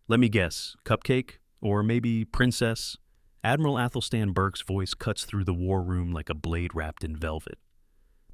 Let me guess, cupcake? Or maybe princess? Admiral Athelstan Burke's voice cuts through the war room like a blade wrapped in velvet.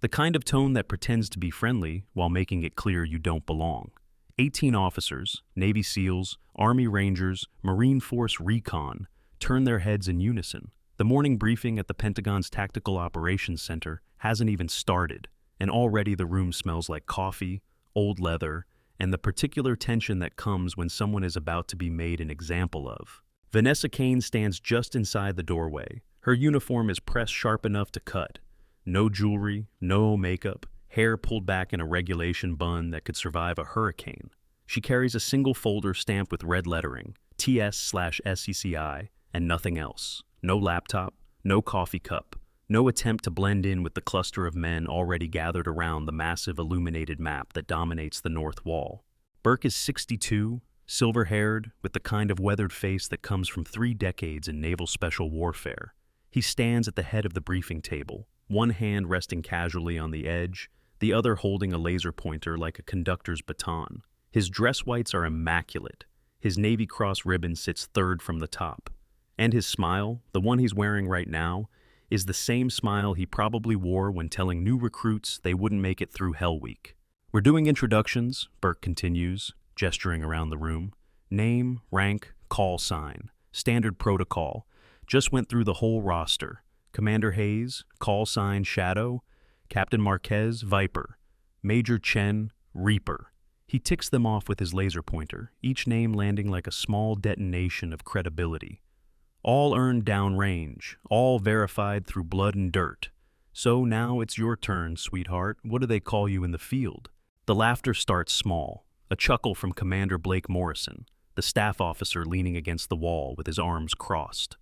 The kind of tone that pretends to be friendly while making it clear you don't belong. 18 officers, Navy SEALs, Army Rangers, Marine Force Recon, turn their heads in unison. The morning briefing at the Pentagon's Tactical Operations Center hasn't even started, and already the room smells like coffee, old leather, and the particular tension that comes when someone is about to be made an example of. Vanessa Kane stands just inside the doorway. Her uniform is pressed sharp enough to cut. No jewelry, no makeup, hair pulled back in a regulation bun that could survive a hurricane. She carries a single folder stamped with red lettering, TS/SECI, and nothing else. No laptop, no coffee cup, no attempt to blend in with the cluster of men already gathered around the massive illuminated map that dominates the north wall. Burke is 62, silver-haired, with the kind of weathered face that comes from 3 decades in naval special warfare. He stands at the head of the briefing table, one hand resting casually on the edge, the other holding a laser pointer like a conductor's baton. His dress whites are immaculate. His Navy Cross ribbon sits third from the top. And his smile, the one he's wearing right now, is the same smile he probably wore when telling new recruits they wouldn't make it through Hell Week. "We're doing introductions," Burke continues, gesturing around the room. "Name, rank, call sign. Standard protocol. Just went through the whole roster. Commander Hayes, call sign Shadow. Captain Marquez, Viper. Major Chen, Reaper." He ticks them off with his laser pointer, each name landing like a small detonation of credibility. All earned downrange, all verified through blood and dirt. "So now it's your turn, sweetheart. What do they call you in the field?" The laughter starts small, a chuckle from Commander Blake Morrison, the staff officer leaning against the wall with his arms crossed.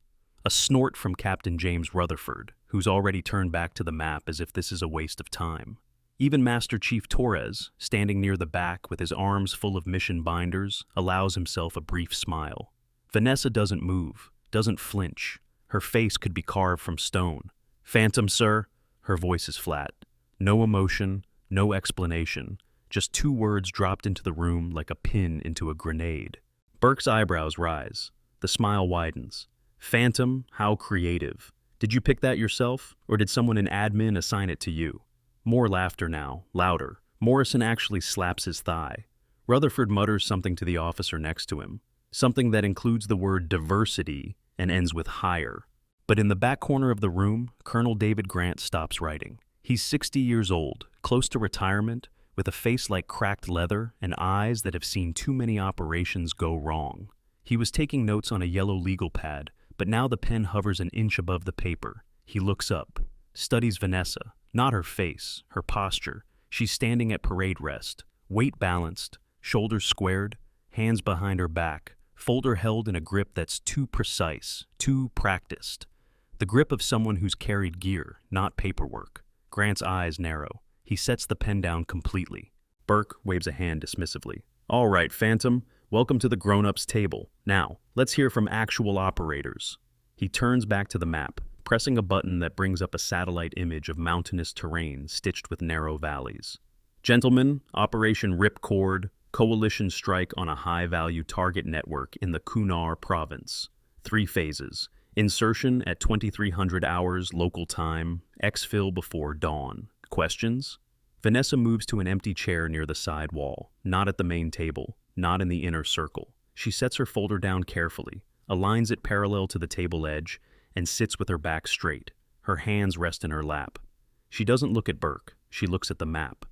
A snort from Captain James Rutherford, who's already turned back to the map as if this is a waste of time. Even Master Chief Torres, standing near the back with his arms full of mission binders, allows himself a brief smile. Vanessa doesn't move, doesn't flinch. Her face could be carved from stone. "Phantom, sir?" Her voice is flat. No emotion, no explanation, just 2 words dropped into the room like a pin into a grenade. Burke's eyebrows rise. The smile widens. "Phantom, how creative. Did you pick that yourself, or did someone in admin assign it to you?" More laughter now, louder. Morrison actually slaps his thigh. Rutherford mutters something to the officer next to him, something that includes the word diversity and ends with higher. But in the back corner of the room, Colonel David Grant stops writing. He's 60 years old, close to retirement, with a face like cracked leather and eyes that have seen too many operations go wrong. He was taking notes on a yellow legal pad, but now the pen hovers an inch above the paper. He looks up, studies Vanessa, not her face, her posture. She's standing at parade rest, weight balanced, shoulders squared, hands behind her back, folder held in a grip that's too precise, too practiced. The grip of someone who's carried gear, not paperwork. Grant's eyes narrow. He sets the pen down completely. Burke waves a hand dismissively. "All right, Phantom, welcome to the grown-ups table. Now, let's hear from actual operators." He turns back to the map, pressing a button that brings up a satellite image of mountainous terrain stitched with narrow valleys. "Gentlemen, Operation Ripcord, coalition strike on a high-value target network in the Kunar province. 3 phases. Insertion at 2300 hours local time, exfil before dawn. Questions?" Vanessa moves to an empty chair near the side wall, not at the main table, not in the inner circle. She sets her folder down carefully, aligns it parallel to the table edge, and sits with her back straight. Her hands rest in her lap. She doesn't look at Burke, she looks at the map.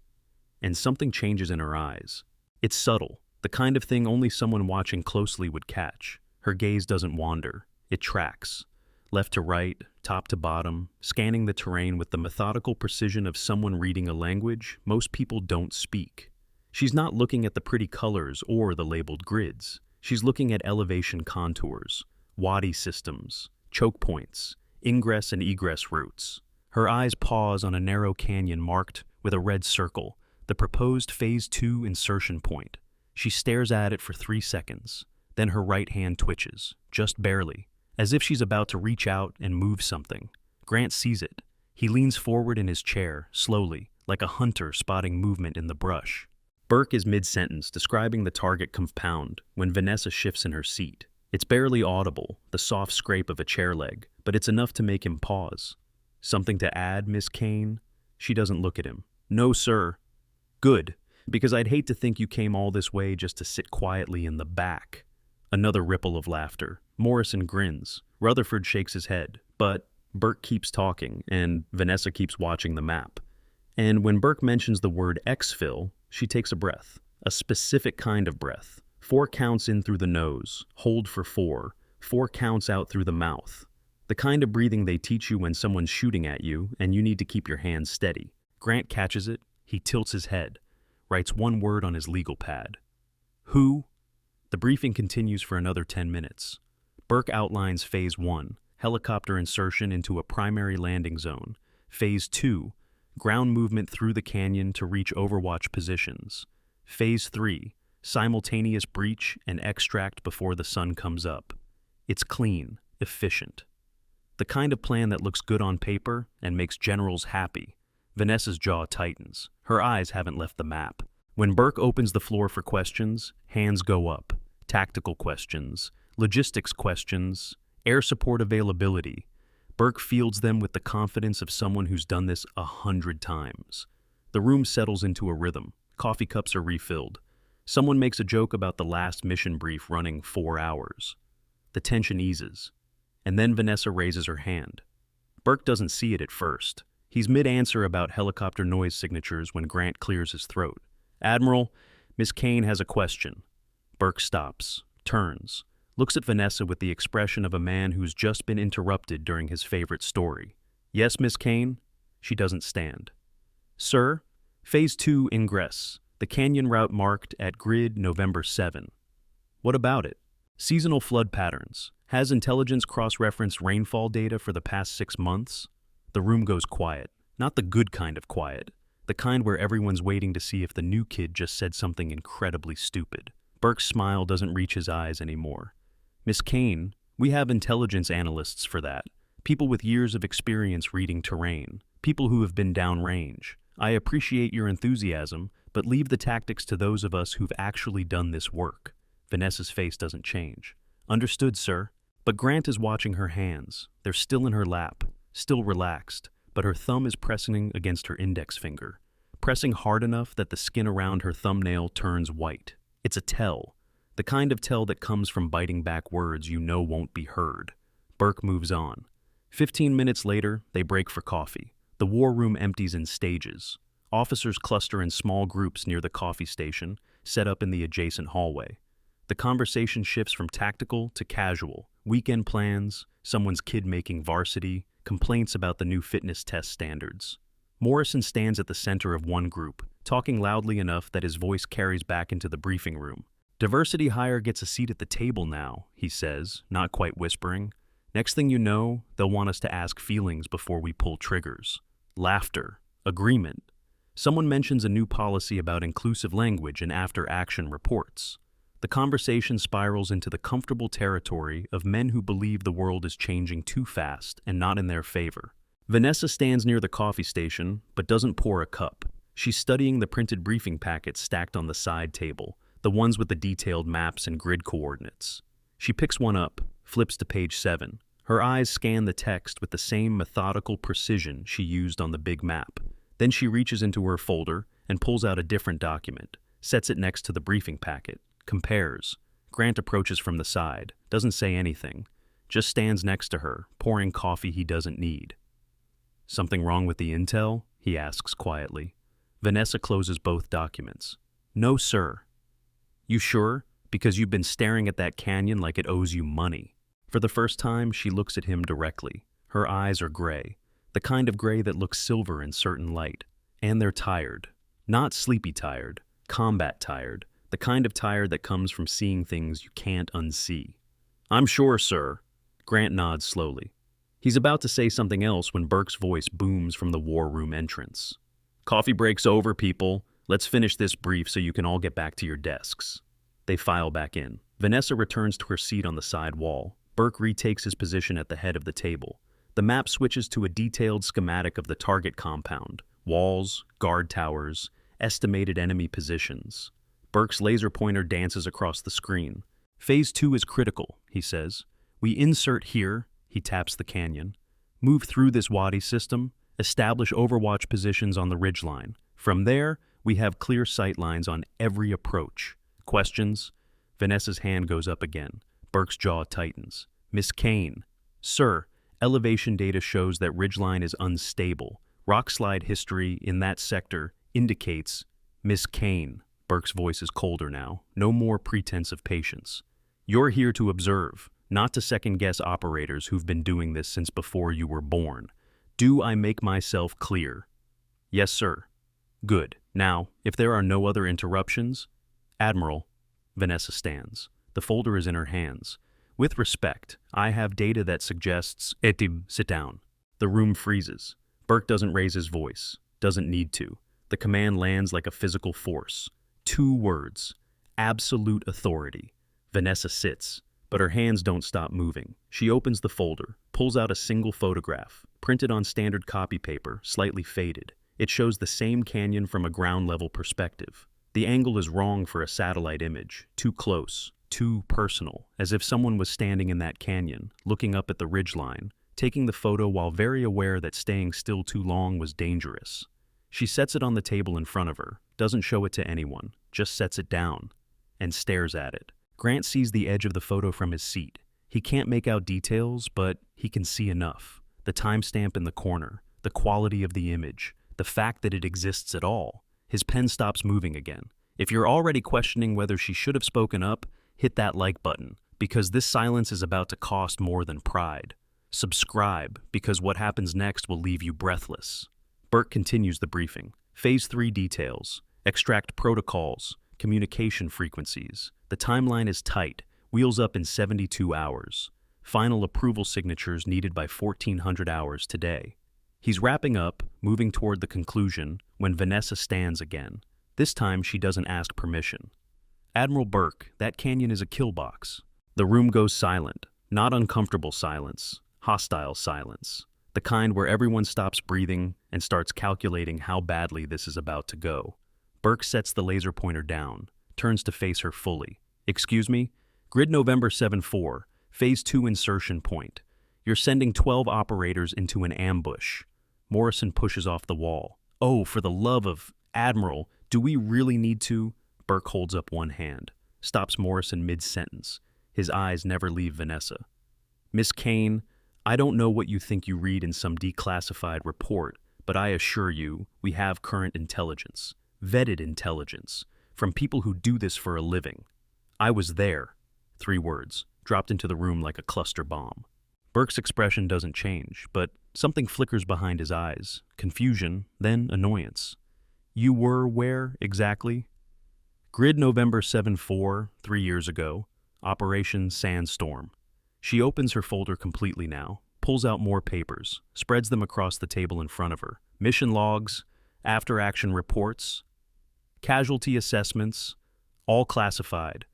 And something changes in her eyes. It's subtle, the kind of thing only someone watching closely would catch. Her gaze doesn't wander, it tracks. Left to right, top to bottom, scanning the terrain with the methodical precision of someone reading a language most people don't speak. She's not looking at the pretty colors or the labeled grids. She's looking at elevation contours, wadi systems, choke points, ingress and egress routes. Her eyes pause on a narrow canyon marked with a red circle, the proposed Phase 2 insertion point. She stares at it for 3 seconds. Then her right hand twitches, just barely, as if she's about to reach out and move something. Grant sees it. He leans forward in his chair, slowly, like a hunter spotting movement in the brush. Burke is mid-sentence, describing the target compound, when Vanessa shifts in her seat. It's barely audible, the soft scrape of a chair leg, but it's enough to make him pause. Something to add, Miss Kane? She doesn't look at him. No, sir. Good, because I'd hate to think you came all this way just to sit quietly in the back. Another ripple of laughter. Morrison grins. Rutherford shakes his head, but Burke keeps talking, and Vanessa keeps watching the map. And when Burke mentions the word exfil, she takes a breath. A specific kind of breath. 4 counts in through the nose, hold for 4, 4 counts out through the mouth. The kind of breathing they teach you when someone's shooting at you and you need to keep your hands steady. Grant catches it, he tilts his head, writes one word on his legal pad. Who? The briefing continues for another 10 minutes. Burke outlines Phase 1, helicopter insertion into a primary landing zone. Phase 2, ground movement through the canyon to reach overwatch positions. Phase 3, simultaneous breach and extract before the sun comes up. It's clean, efficient. The kind of plan that looks good on paper and makes generals happy. Vanessa's jaw tightens. Her eyes haven't left the map. When Burke opens the floor for questions, hands go up. Tactical questions, logistics questions, air support availability. Burke fields them with the confidence of someone who's done this 100 times. The room settles into a rhythm. Coffee cups are refilled. Someone makes a joke about the last mission brief running 4 hours. The tension eases. And then Vanessa raises her hand. Burke doesn't see it at first. He's mid-answer about helicopter noise signatures when Grant clears his throat. Admiral, Miss Kane has a question. Burke stops, turns, looks at Vanessa with the expression of a man who's just been interrupted during his favorite story. Yes, Miss Kane? She doesn't stand. Sir, Phase 2 ingress. The canyon route marked at grid November 7. What about it? Seasonal flood patterns. Has intelligence cross-referenced rainfall data for the past 6 months? The room goes quiet. Not the good kind of quiet. The kind where everyone's waiting to see if the new kid just said something incredibly stupid. Burke's smile doesn't reach his eyes anymore. Miss Kane, we have intelligence analysts for that. People with years of experience reading terrain. People who have been downrange. I appreciate your enthusiasm, but leave the tactics to those of us who've actually done this work. Vanessa's face doesn't change. Understood, sir. But Grant is watching her hands. They're still in her lap, still relaxed, but her thumb is pressing against her index finger, pressing hard enough that the skin around her thumbnail turns white. It's a tell, the kind of tell that comes from biting back words you know won't be heard. Burke moves on. 15 minutes later, they break for coffee. The war room empties in stages. Officers cluster in small groups near the coffee station, set up in the adjacent hallway. The conversation shifts from tactical to casual. Weekend plans, someone's kid making varsity, complaints about the new fitness test standards. Morrison stands at the center of one group, talking loudly enough that his voice carries back into the briefing room. Diversity hire gets a seat at the table now, he says, not quite whispering. Next thing you know, they'll want us to ask feelings before we pull triggers. Laughter. Agreement. Someone mentions a new policy about inclusive language in after-action reports. The conversation spirals into the comfortable territory of men who believe the world is changing too fast and not in their favor. Vanessa stands near the coffee station, but doesn't pour a cup. She's studying the printed briefing packets stacked on the side table, the ones with the detailed maps and grid coordinates. She picks one up, flips to page 7. Her eyes scan the text with the same methodical precision she used on the big map. Then she reaches into her folder and pulls out a different document, sets it next to the briefing packet. Compares. Grant approaches from the side, doesn't say anything, just stands next to her, pouring coffee he doesn't need. Something wrong with the intel? He asks quietly. Vanessa closes both documents. No, sir. You sure? Because you've been staring at that canyon like it owes you money. For the first time, she looks at him directly. Her eyes are gray, the kind of gray that looks silver in certain light. And they're tired. Not sleepy tired, combat tired. The kind of tired that comes from seeing things you can't unsee. I'm sure, sir. Grant nods slowly. He's about to say something else when Burke's voice booms from the war room entrance. Coffee break's over, people. Let's finish this brief so you can all get back to your desks. They file back in. Vanessa returns to her seat on the side wall. Burke retakes his position at the head of the table. The map switches to a detailed schematic of the target compound. Walls, guard towers, estimated enemy positions. Burke's laser pointer dances across the screen. Phase 2 is critical, he says. We insert here, he taps the canyon. Move through this wadi system, establish overwatch positions on the ridgeline. From there, we have clear sight lines on every approach. Questions? Vanessa's hand goes up again. Burke's jaw tightens. Miss Kane. Sir, elevation data shows that ridgeline is unstable. Rockslide history in that sector indicates Miss Kane. Burke's voice is colder now. No more pretense of patience. You're here to observe, not to second-guess operators who've been doing this since before you were born. Do I make myself clear? Yes, sir. Good. Now, if there are no other interruptions... Admiral, Vanessa stands. The folder is in her hands. With respect, I have data that suggests... Etim, sit down. The room freezes. Burke doesn't raise his voice. Doesn't need to. The command lands like a physical force. 2 words. Absolute authority. Vanessa sits, but her hands don't stop moving. She opens the folder, pulls out a single photograph, printed on standard copy paper, slightly faded. It shows the same canyon from a ground-level perspective. The angle is wrong for a satellite image, too close, too personal, as if someone was standing in that canyon, looking up at the ridgeline, taking the photo while very aware that staying still too long was dangerous. She sets it on the table in front of her, doesn't show it to anyone, just sets it down, and stares at it. Grant sees the edge of the photo from his seat. He can't make out details, but he can see enough. The timestamp in the corner, the quality of the image, the fact that it exists at all. His pen stops moving again. If you're already questioning whether she should have spoken up, hit that like button, because this silence is about to cost more than pride. Subscribe, because what happens next will leave you breathless. Burke continues the briefing. Phase 3 details. Extract protocols. Communication frequencies. The timeline is tight. Wheels up in 72 hours. Final approval signatures needed by 1400 hours today. He's wrapping up, moving toward the conclusion, when Vanessa stands again. This time she doesn't ask permission. Admiral Burke, that canyon is a kill box. The room goes silent. Not uncomfortable silence. Hostile silence. The kind where everyone stops breathing and starts calculating how badly this is about to go. Burke sets the laser pointer down, turns to face her fully. Excuse me? Grid November 7-4, Phase 2 insertion point. You're sending 12 operators into an ambush. Morrison pushes off the wall. Oh, for the love of... Admiral, do we really need to? Burke holds up one hand, stops Morrison mid-sentence. His eyes never leave Vanessa. Miss Kane, I don't know what you think you read in some declassified report, but I assure you, we have current intelligence. Vetted intelligence. From people who do this for a living. I was there. 3 words, dropped into the room like a cluster bomb. Burke's expression doesn't change, but something flickers behind his eyes. Confusion, then annoyance. You were where, exactly? Grid November 7-4, 3 years ago. Operation Sandstorm. She opens her folder completely now, pulls out more papers, spreads them across the table in front of her. Mission logs, after-action reports, casualty assessments, all classified,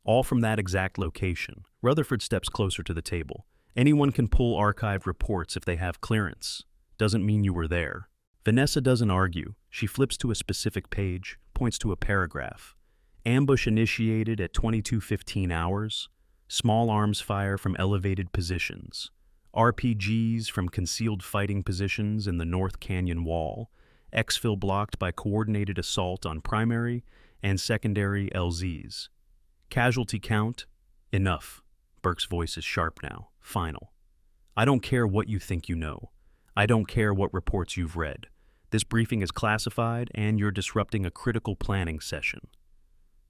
all from that exact location. Rutherford steps closer to the table. Anyone can pull archived reports if they have clearance. Doesn't mean you were there. Vanessa doesn't argue. She flips to a specific page, points to a paragraph. Ambush initiated at 22:15 hours. Small arms fire from elevated positions. RPGs from concealed fighting positions in the North Canyon wall. Exfil blocked by coordinated assault on primary and secondary LZs. Casualty count? Enough. Burke's voice is sharp now. Final. I don't care what you think you know. I don't care what reports you've read. This briefing is classified and you're disrupting a critical planning session.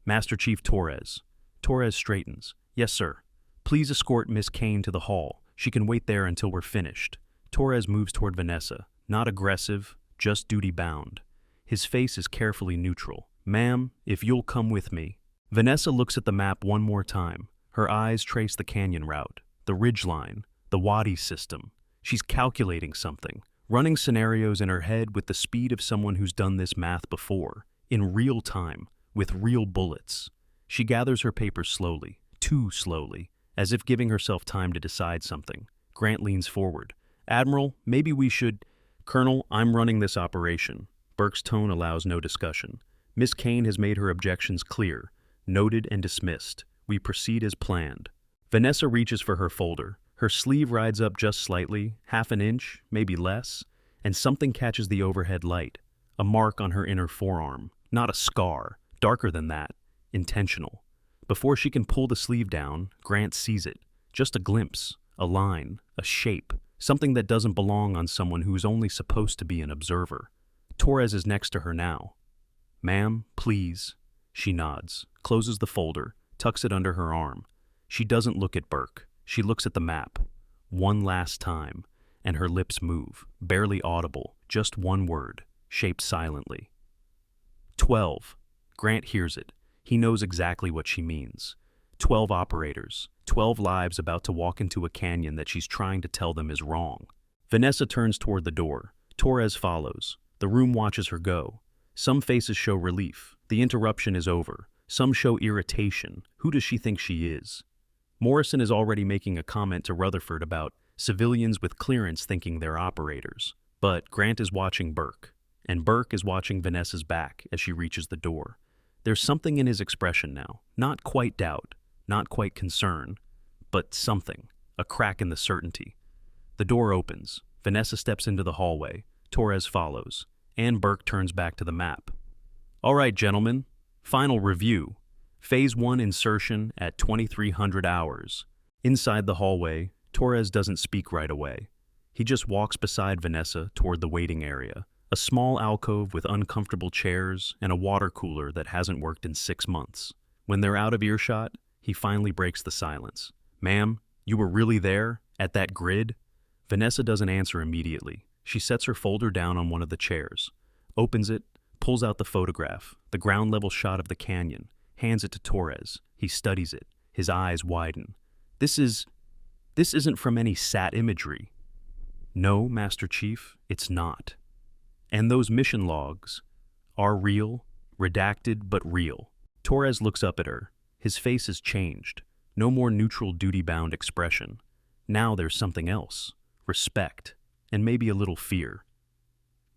Master Chief Torres. Torres straightens. Yes, sir. Please escort Miss Kane to the hall. She can wait there until we're finished. Torres moves toward Vanessa. Not aggressive, just duty-bound. His face is carefully neutral. Ma'am, if you'll come with me. Vanessa looks at the map one more time. Her eyes trace the canyon route, the ridgeline, the wadi system. She's calculating something, running scenarios in her head with the speed of someone who's done this math before, in real time, with real bullets. She gathers her papers slowly, too slowly, as if giving herself time to decide something. Grant leans forward. Admiral, maybe we should... Colonel, I'm running this operation. Burke's tone allows no discussion. Miss Kane has made her objections clear, noted and dismissed. We proceed as planned. Vanessa reaches for her folder. Her sleeve rides up just slightly, half an inch, maybe less, and something catches the overhead light. A mark on her inner forearm. Not a scar, darker than that. Intentional. Before she can pull the sleeve down, Grant sees it. Just a glimpse, a line, a shape, something that doesn't belong on someone who's only supposed to be an observer. Torres is next to her now. "Ma'am, please." She nods, closes the folder, tucks it under her arm. She doesn't look at Burke. She looks at the map. One last time, and her lips move, barely audible, just one word, shaped silently. 12. Grant hears it. He knows exactly what she means. 12 operators, 12 lives about to walk into a canyon that she's trying to tell them is wrong. Vanessa turns toward the door. Torres follows. The room watches her go. Some faces show relief. The interruption is over. Some show irritation. Who does she think she is? Morrison is already making a comment to Rutherford about civilians with clearance thinking they're operators. But Grant is watching Burke, and Burke is watching Vanessa's back as she reaches the door. There's something in his expression now. Not quite doubt, not quite concern, but something. A crack in the certainty. The door opens. Vanessa steps into the hallway. Torres follows. And Burke turns back to the map. "All right, gentlemen. Final review. Phase 1 insertion at 2300 hours. Inside the hallway, Torres doesn't speak right away. He just walks beside Vanessa toward the waiting area, a small alcove with uncomfortable chairs and a water cooler that hasn't worked in 6 months. When they're out of earshot, he finally breaks the silence. "Ma'am, you were really there? At that grid?" Vanessa doesn't answer immediately. She sets her folder down on one of the chairs, opens it, pulls out the photograph, the ground-level shot of the canyon, hands it to Torres. He studies it. His eyes widen. This isn't from any sat imagery." "No, Master Chief, it's not." "And those mission logs are real, redacted but real." Torres looks up at her. His face has changed. No more neutral duty-bound expression. Now there's something else. Respect, and maybe a little fear.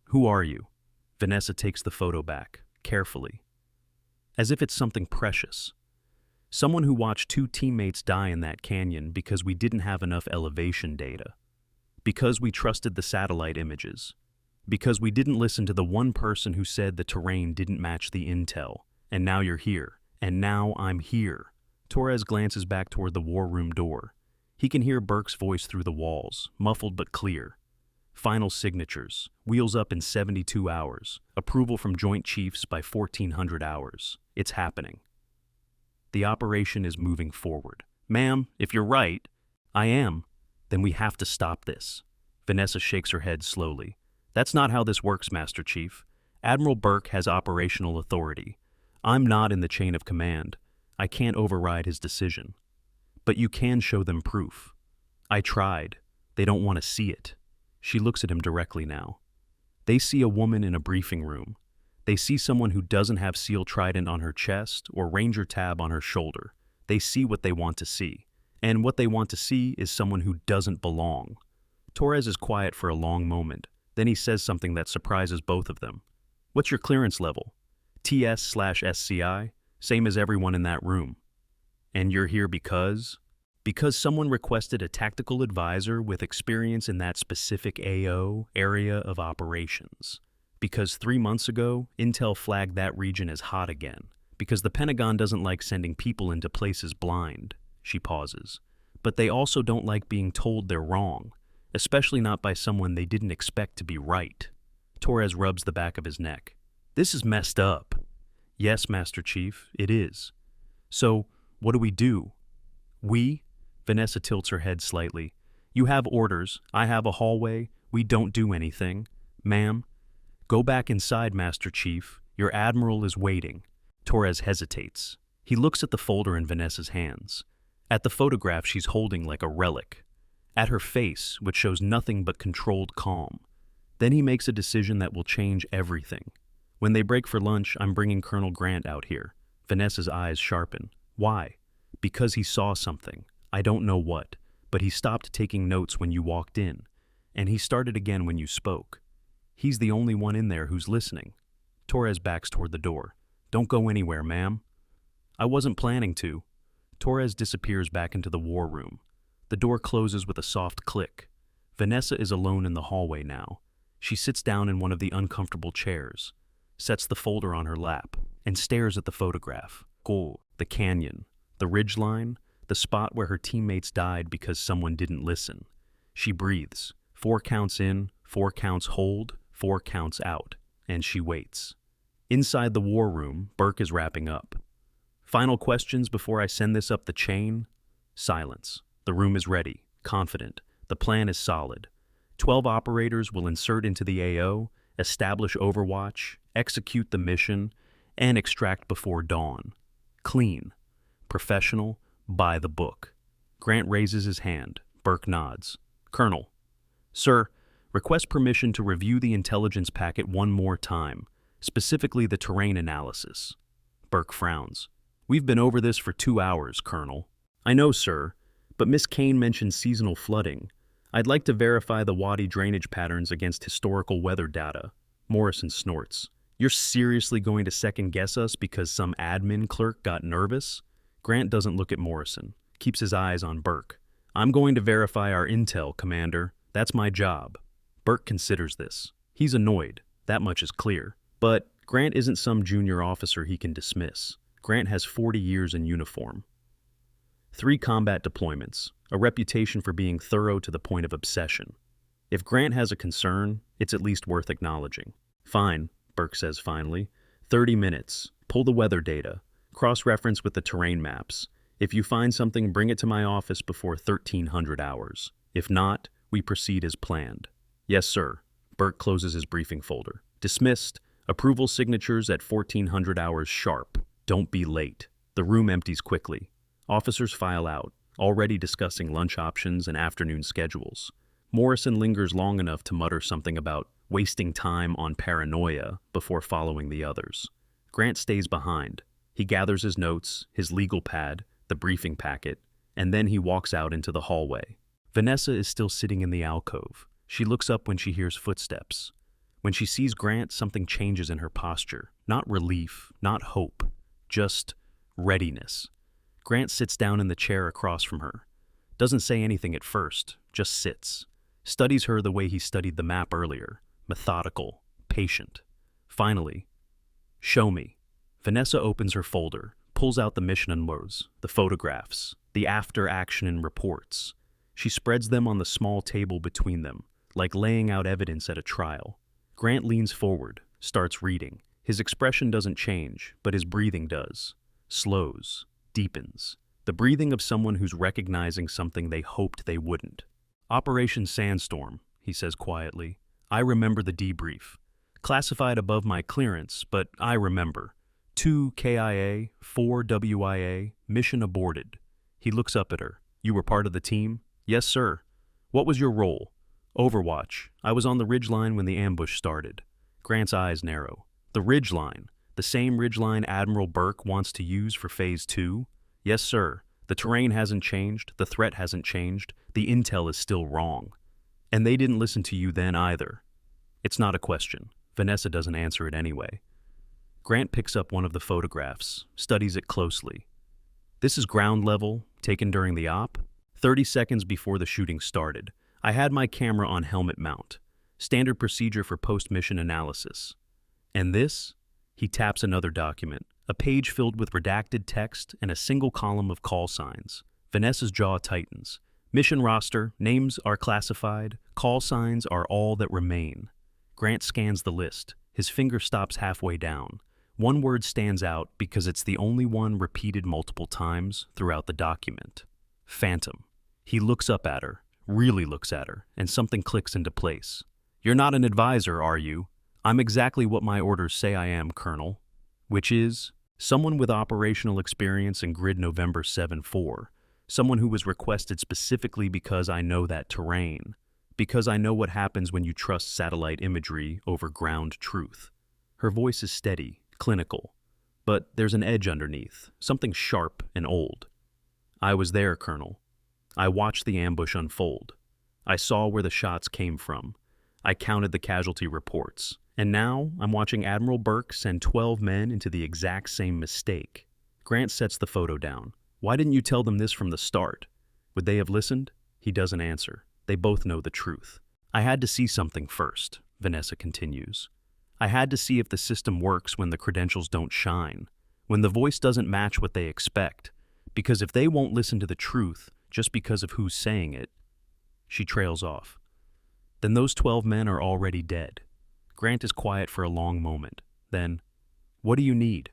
"Who are you?" Vanessa takes the photo back, carefully, as if it's something precious. "Someone who watched 2 teammates die in that canyon because we didn't have enough elevation data. Because we trusted the satellite images. Because we didn't listen to the one person who said the terrain didn't match the intel. And now you're here. And now I'm here." Torres glances back toward the war room door. He can hear Burke's voice through the walls, muffled but clear. Final signatures. Wheels up in 72 hours. Approval from Joint Chiefs by 1400 hours. It's happening. The operation is moving forward. "Ma'am, if you're right," "I am," "then we have to stop this." Vanessa shakes her head slowly. "That's not how this works, Master Chief. Admiral Burke has operational authority. I'm not in the chain of command. I can't override his decision. But you can show them proof. I tried. They don't want to see it." She looks at him directly now. They see a woman in a briefing room. They see someone who doesn't have SEAL Trident on her chest or Ranger Tab on her shoulder. They see what they want to see. And what they want to see is someone who doesn't belong. Torres is quiet for a long moment. Then he says something that surprises both of them. "What's your clearance level?" "TS/SCI, same as everyone in that room." "And you're here because?" "Because someone requested a tactical advisor with experience in that specific AO area of operations. Because 3 months ago, Intel flagged that region as hot again. Because the Pentagon doesn't like sending people into places blind." She pauses. "But they also don't like being told they're wrong, especially not by someone they didn't expect to be right." Torres rubs the back of his neck. "This is messed up." "Yes, Master Chief, it is. So, what do we do?" "We?" Vanessa tilts her head slightly. "You have orders. I have a hallway. We don't do anything. Ma'am, go back inside, Master Chief. Your Admiral is waiting." Torres hesitates. He looks at the folder in Vanessa's hands. At the photograph she's holding like a relic. At her face, which shows nothing but controlled calm. Then he makes a decision that will change everything. "When they break for lunch, I'm bringing Colonel Grant out here." Vanessa's eyes sharpen. "Why?" "Because he saw something. I don't know what, but he stopped taking notes when you walked in, and he started again when you spoke. He's the only one in there who's listening." Torres backs toward the door. Don't go anywhere, ma'am. I wasn't planning to. Torres disappears back into the war room. The door closes with a soft click. Vanessa is alone in the hallway now. She sits down in one of the uncomfortable chairs, sets the folder on her lap, and stares at the photograph. The canyon, the ridgeline, the spot where her teammates died because someone didn't listen. She breathes. 4 counts in, 4 counts hold, 4 counts out, and she waits. Inside the war room, Burke is wrapping up. Final questions before I send this up the chain? Silence. The room is ready, confident. The plan is solid. 12 operators will insert into the AO, establish Overwatch, execute the mission, and extract before dawn. Clean. Professional. By the book. Grant raises his hand. Burke nods. Colonel. Sir, request permission to review the intelligence packet one more time, specifically the terrain analysis. Burke frowns. We've been over this for 2 hours, Colonel. I know, sir, but Miss Kane mentioned seasonal flooding. I'd like to verify the Wadi drainage patterns against historical weather data. Morrison snorts. You're seriously going to second-guess us because some admin clerk got nervous? Grant doesn't look at Morrison, keeps his eyes on Burke. I'm going to verify our intel, Commander. That's my job. Burke considers this. He's annoyed. That much is clear. But Grant isn't some junior officer he can dismiss. Grant has 40 years in uniform. 3 combat deployments, a reputation for being thorough to the point of obsession. If Grant has a concern, it's at least worth acknowledging. Fine, Burke says finally. 30 minutes. Pull the weather data. Cross-reference with the terrain maps. If you find something, bring it to my office before 1300 hours. If not, we proceed as planned. Yes, sir. Burke closes his briefing folder. Dismissed. Approval signatures at 1400 hours sharp. Don't be late. The room empties quickly. Officers file out, already discussing lunch options and afternoon schedules. Morrison lingers long enough to mutter something about wasting time on paranoia before following the others. Grant stays behind. He gathers his notes, his legal pad, the briefing packet, and then he walks out into the hallway. Vanessa is still sitting in the alcove. She looks up when she hears footsteps. When she sees Grant, something changes in her posture. Not relief, not hope, just readiness. Grant sits down in the chair across from her. Doesn't say anything at first, just sits. Studies her the way he studied the map earlier. Methodical, patient. Finally, show me. Vanessa opens her folder, pulls out the mission numbers, the photographs, the after-action and reports. She spreads them on the small table between them, like laying out evidence at a trial. Grant leans forward, starts reading. His expression doesn't change, but his breathing does. Slows, deepens. The breathing of someone who's recognizing something they hoped they wouldn't. Operation Sandstorm, he says quietly. I remember the debrief. Classified above my clearance, but I remember. 2 KIA, 4 WIA, mission aborted. He looks up at her. You were part of the team? Yes, sir. What was your role? Overwatch. I was on the ridgeline when the ambush started. Grant's eyes narrow. The ridgeline. The same ridgeline Admiral Burke wants to use for Phase 2? Yes, sir. The terrain hasn't changed. The threat hasn't changed. The intel is still wrong. And they didn't listen to you then either. It's not a question. Vanessa doesn't answer it anyway. Grant picks up one of the photographs, studies it closely. This is ground level, taken during the op. 30 seconds before the shooting started. I had my camera on helmet mount. Standard procedure for post-mission analysis. And this? He taps another document, a page filled with redacted text and a single column of call signs. Vanessa's jaw tightens. Mission roster, names are classified, call signs are all that remain. Grant scans the list. His finger stops halfway down. One word stands out because it's the only one repeated multiple times throughout the document. Phantom. He looks up at her, really looks at her, and something clicks into place. You're not an advisor, are you? I'm exactly what my orders say I am, Colonel. Which is, someone with operational experience in Grid November 7-4. Someone who was requested specifically because I know that terrain. Because I know what happens when you trust satellite imagery over ground truth. Her voice is steady, clinical. But there's an edge underneath, something sharp and old. I was there, Colonel. I watched the ambush unfold. I saw where the shots came from. I counted the casualty reports. And now I'm watching Admiral Burke send 12 men into the exact same mistake. Grant sets the photo down. Why didn't you tell them this from the start? Would they have listened? He doesn't answer. They both know the truth. I had to see something first, Vanessa continues. I had to see if the system works when the credentials don't shine, when the voice doesn't match what they expect, because if they won't listen to the truth just because of who's saying it, she trails off. Then those 12 men are already dead. Grant is quiet for a long moment. Then, what do you need?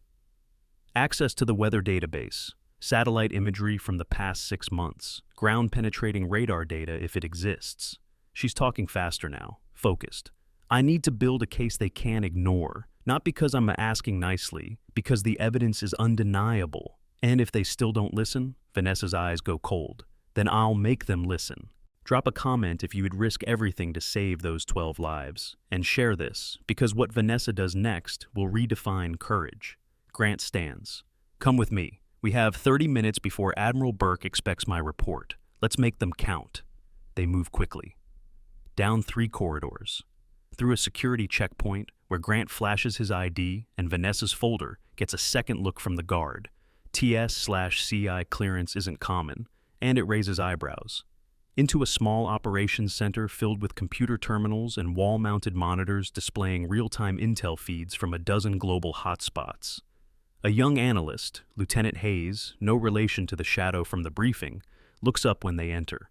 Access to the weather database, satellite imagery from the past 6 months, ground-penetrating radar data if it exists. She's talking faster now, focused. I need to build a case they can't ignore, not because I'm asking nicely, because the evidence is undeniable. And if they still don't listen, Vanessa's eyes go cold. Then I'll make them listen. Drop a comment if you would risk everything to save those 12 lives. And share this, because what Vanessa does next will redefine courage. Grant stands. Come with me. We have 30 minutes before Admiral Burke expects my report. Let's make them count. They move quickly. Down 3 corridors. Through a security checkpoint where Grant flashes his ID and Vanessa's folder gets a second look from the guard. TS/CI clearance isn't common, and it raises eyebrows. Into a small operations center filled with computer terminals and wall-mounted monitors displaying real-time intel feeds from a dozen global hotspots. A young analyst, Lieutenant Hayes, no relation to the shadow from the briefing, looks up when they enter.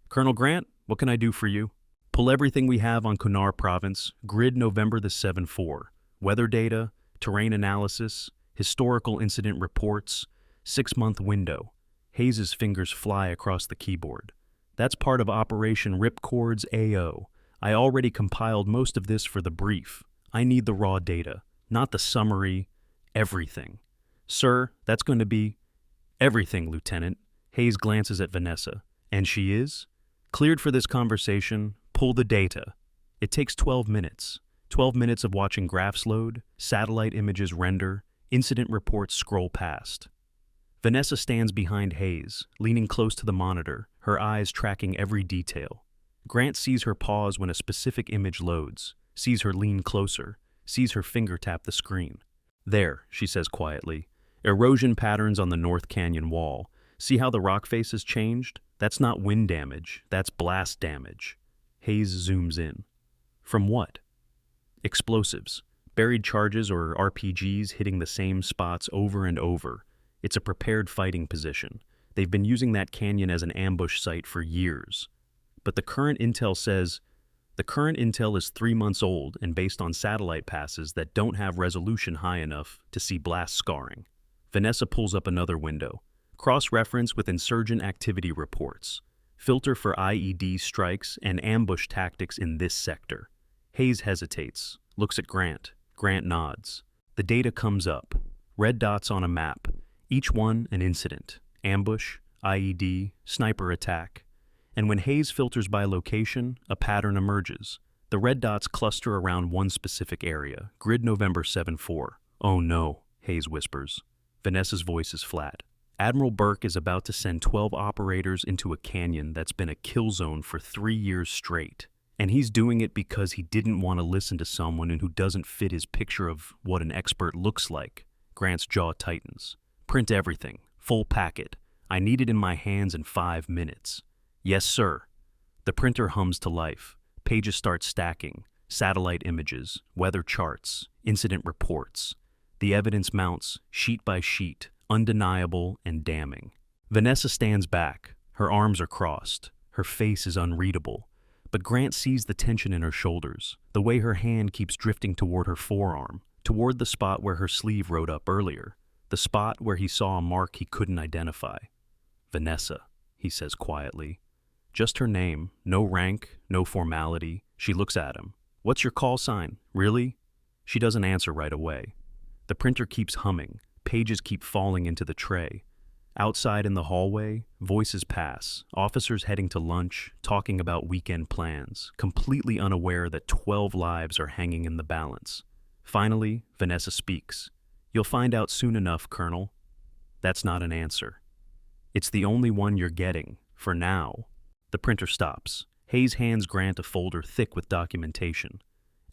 Colonel Grant, what can I do for you? Pull everything we have on Kunar Province, grid November the 7-4, weather data, terrain analysis, historical incident reports, 6-month window. Hayes' fingers fly across the keyboard. That's part of Operation Ripcord's AO. I already compiled most of this for the brief. I need the raw data, not the summary, everything. Sir, that's going to be everything, Lieutenant. Hayes glances at Vanessa. And she is? Cleared for this conversation, pull the data. It takes 12 minutes. 12 minutes of watching graphs load, satellite images render, incident reports scroll past. Vanessa stands behind Hayes, leaning close to the monitor, her eyes tracking every detail. Grant sees her pause when a specific image loads, sees her lean closer, sees her finger tap the screen. There, she says quietly. Erosion patterns on the North Canyon wall. See how the rock face has changed? That's not wind damage, that's blast damage. Hayes zooms in. From what? Explosives. Buried charges or RPGs hitting the same spots over and over. It's a prepared fighting position. They've been using that canyon as an ambush site for years. But the current intel says, the current intel is 3 months old and based on satellite passes that don't have resolution high enough to see blast scarring. Vanessa pulls up another window. Cross-reference with insurgent activity reports. Filter for IED strikes and ambush tactics in this sector. Hayes hesitates, looks at Grant. Grant nods. The data comes up. Red dots on a map. Each one an incident. Ambush, IED, sniper attack. And when Hayes filters by location, a pattern emerges. The red dots cluster around one specific area, grid November 7-4. Oh no, Hayes whispers. Vanessa's voice is flat. Admiral Burke is about to send 12 operators into a canyon that's been a kill zone for 3 years straight. And he's doing it because he didn't want to listen to someone who doesn't fit his picture of what an expert looks like. Grant's jaw tightens. Print everything. Full packet. I need it in my hands in 5 minutes. Yes, sir. The printer hums to life. Pages start stacking. Satellite images, weather charts, incident reports. The evidence mounts, sheet by sheet, undeniable and damning. Vanessa stands back. Her arms are crossed. Her face is unreadable. But Grant sees the tension in her shoulders, the way her hand keeps drifting toward her forearm, toward the spot where her sleeve rode up earlier, the spot where he saw a mark he couldn't identify. Vanessa, he says quietly. Just her name, no rank, no formality. She looks at him. What's your call sign? Really? She doesn't answer right away. The printer keeps humming. Pages keep falling into the tray. Outside in the hallway, voices pass, officers heading to lunch, talking about weekend plans, completely unaware that 12 lives are hanging in the balance. Finally, Vanessa speaks. You'll find out soon enough, Colonel. That's not an answer. It's the only one you're getting, for now. The printer stops. Hayes hands Grant a folder thick with documentation.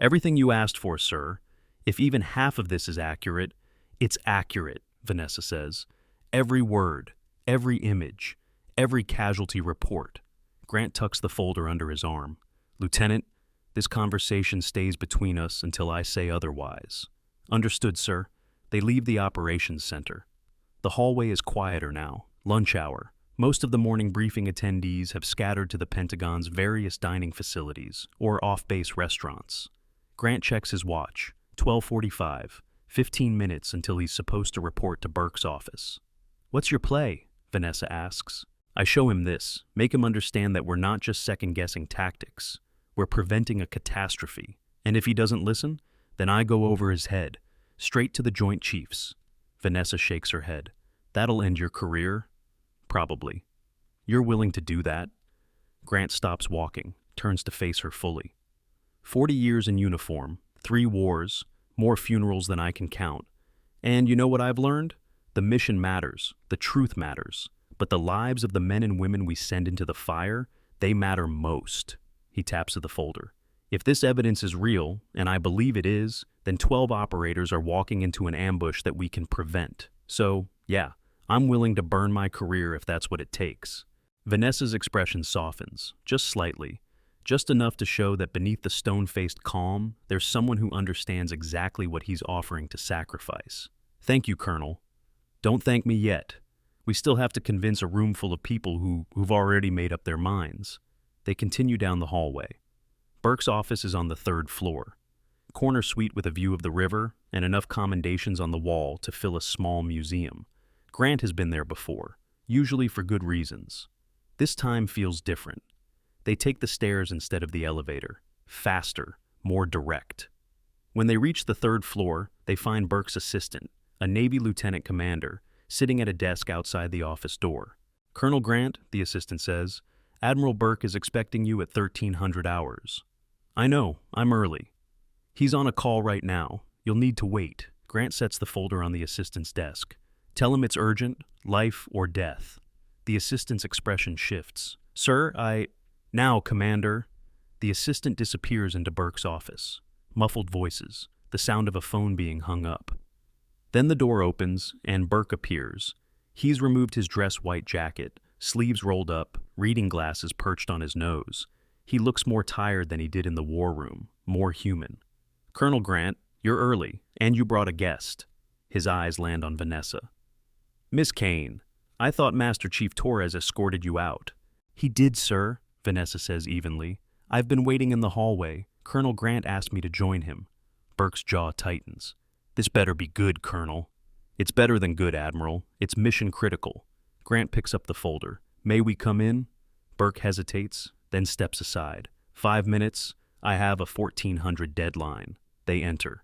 Everything you asked for, sir. If even half of this is accurate, it's accurate, Vanessa says. Every word, every image, every casualty report. Grant tucks the folder under his arm. Lieutenant, this conversation stays between us until I say otherwise. Understood, sir. They leave the operations center. The hallway is quieter now. Lunch hour. Most of the morning briefing attendees have scattered to the Pentagon's various dining facilities or off-base restaurants. Grant checks his watch. 12:45. 15 minutes until he's supposed to report to Burke's office. What's your play? Vanessa asks. I show him this, make him understand that we're not just second-guessing tactics. We're preventing a catastrophe. And if he doesn't listen, then I go over his head, straight to the Joint Chiefs. Vanessa shakes her head. That'll end your career? Probably. You're willing to do that? Grant stops walking, turns to face her fully. 40 years in uniform, 3 wars, more funerals than I can count. And you know what I've learned? The mission matters, the truth matters, but the lives of the men and women we send into the fire, they matter most. He taps at the folder. If this evidence is real, and I believe it is, then 12 operators are walking into an ambush that we can prevent. So, yeah, I'm willing to burn my career if that's what it takes. Vanessa's expression softens, just slightly, just enough to show that beneath the stone-faced calm, there's someone who understands exactly what he's offering to sacrifice. Thank you, Colonel. Don't thank me yet. We still have to convince a room full of people who've already made up their minds. They continue down the hallway. Burke's office is on the 3rd floor. Corner suite with a view of the river and enough commendations on the wall to fill a small museum. Grant has been there before, usually for good reasons. This time feels different. They take the stairs instead of the elevator. Faster, more direct. When they reach the 3rd floor, they find Burke's assistant, a Navy lieutenant commander, sitting at a desk outside the office door. Colonel Grant, the assistant says, Admiral Burke is expecting you at 1300 hours. I know, I'm early. He's on a call right now. You'll need to wait. Grant sets the folder on the assistant's desk. Tell him it's urgent, life or death. The assistant's expression shifts. Sir, Now, Commander. The assistant disappears into Burke's office. Muffled voices, the sound of a phone being hung up. Then the door opens, and Burke appears. He's removed his dress white jacket, sleeves rolled up, reading glasses perched on his nose. He looks more tired than he did in the war room, more human. Colonel Grant, you're early, and you brought a guest. His eyes land on Vanessa. Miss Kane, I thought Master Chief Torres escorted you out. He did, sir, Vanessa says evenly. I've been waiting in the hallway. Colonel Grant asked me to join him. Burke's jaw tightens. This better be good, Colonel. It's better than good, Admiral. It's mission critical. Grant picks up the folder. May we come in? Burke hesitates, then steps aside. 5 minutes. I have a 1400 deadline. They enter.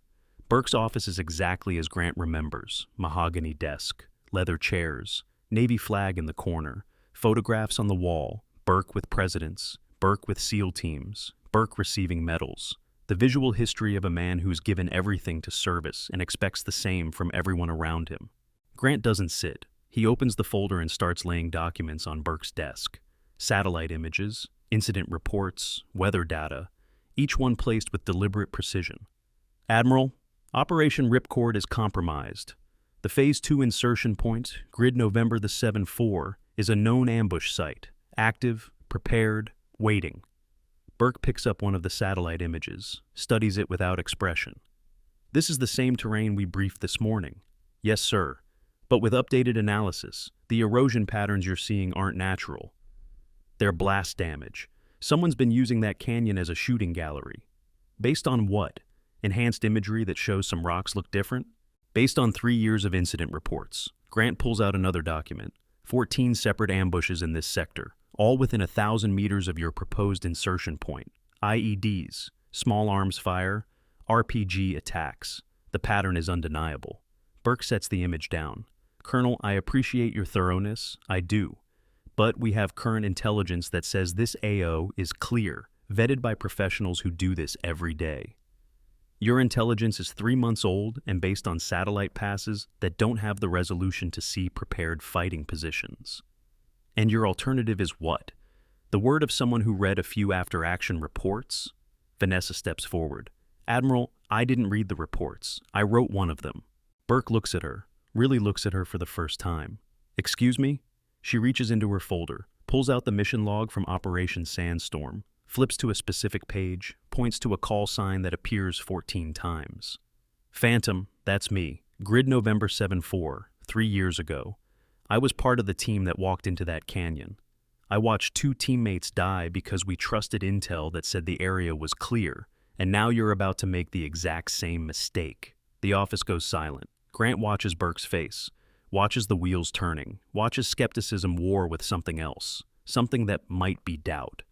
Burke's office is exactly as Grant remembers. Mahogany desk, leather chairs, Navy flag in the corner, photographs on the wall, Burke with presidents, Burke with SEAL teams, Burke receiving medals. The visual history of a man who's given everything to service and expects the same from everyone around him. Grant doesn't sit. He opens the folder and starts laying documents on Burke's desk. Satellite images, incident reports, weather data, each one placed with deliberate precision. Admiral, Operation Ripcord is compromised. The Phase 2 insertion point, grid November the 7-4, is a known ambush site, active, prepared, waiting. Burke picks up one of the satellite images, studies it without expression. This is the same terrain we briefed this morning. Yes, sir. But with updated analysis, the erosion patterns you're seeing aren't natural. They're blast damage. Someone's been using that canyon as a shooting gallery. Based on what? Enhanced imagery that shows some rocks look different? Based on 3 years of incident reports. Grant pulls out another document. 14 separate ambushes in this sector, all within 1,000 meters of your proposed insertion point. IEDs, small arms fire, RPG attacks. The pattern is undeniable. Burke sets the image down. Colonel, I appreciate your thoroughness. I do. But we have current intelligence that says this AO is clear, vetted by professionals who do this every day. Your intelligence is 3 months old and based on satellite passes that don't have the resolution to see prepared fighting positions. And your alternative is what? The word of someone who read a few after-action reports? Vanessa steps forward. Admiral, I didn't read the reports. I wrote one of them. Burke looks at her, really looks at her for the first time. Excuse me? She reaches into her folder, pulls out the mission log from Operation Sandstorm, flips to a specific page, points to a call sign that appears 14 times. Phantom, that's me. Grid November 7-4, 3 years ago. I was part of the team that walked into that canyon. I watched 2 teammates die because we trusted intel that said the area was clear, and now you're about to make the exact same mistake. The office goes silent. Grant watches Burke's face, watches the wheels turning, watches skepticism war with something else, something that might be doubt.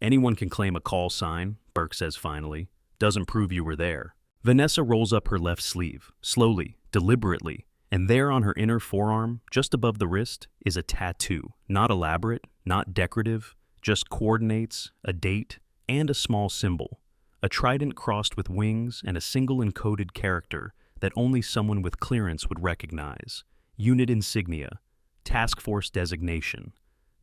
Anyone can claim a call sign, Burke says finally. Doesn't prove you were there. Vanessa rolls up her left sleeve, slowly, deliberately, and there on her inner forearm, just above the wrist, is a tattoo. Not elaborate, not decorative, just coordinates, a date, and a small symbol. A trident crossed with wings and a single encoded character that only someone with clearance would recognize. Unit insignia, task force designation,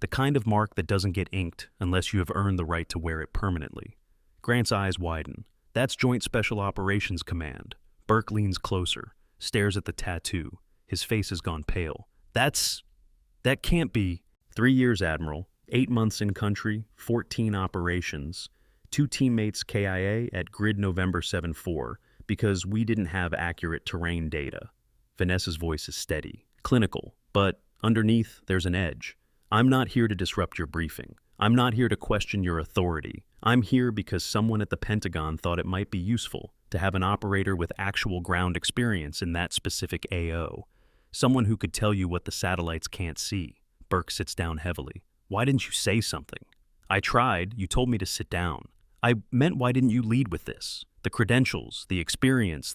the kind of mark that doesn't get inked unless you have earned the right to wear it permanently. Grant's eyes widen. That's Joint Special Operations Command. Burke leans closer, stares at the tattoo. His face has gone pale. That can't be. 3 years, Admiral. 8 months in country, 14 operations. 2 teammates KIA at Grid November 7-4 because we didn't have accurate terrain data. Vanessa's voice is steady, clinical, but underneath there's an edge. I'm not here to disrupt your briefing. I'm not here to question your authority. I'm here because someone at the Pentagon thought it might be useful to have an operator with actual ground experience in that specific AO. Someone who could tell you what the satellites can't see. Burke sits down heavily. Why didn't you say something? I tried. You told me to sit down. I meant, why didn't you lead with this? The credentials, the experience,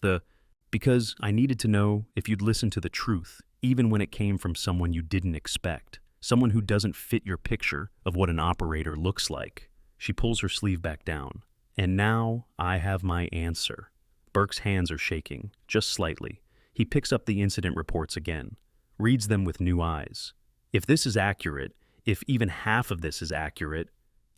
Because I needed to know if you'd listen to the truth, even when it came from someone you didn't expect. Someone who doesn't fit your picture of what an operator looks like. She pulls her sleeve back down. And now I have my answer. Burke's hands are shaking, just slightly. He picks up the incident reports again, reads them with new eyes. If this is accurate, if even half of this is accurate,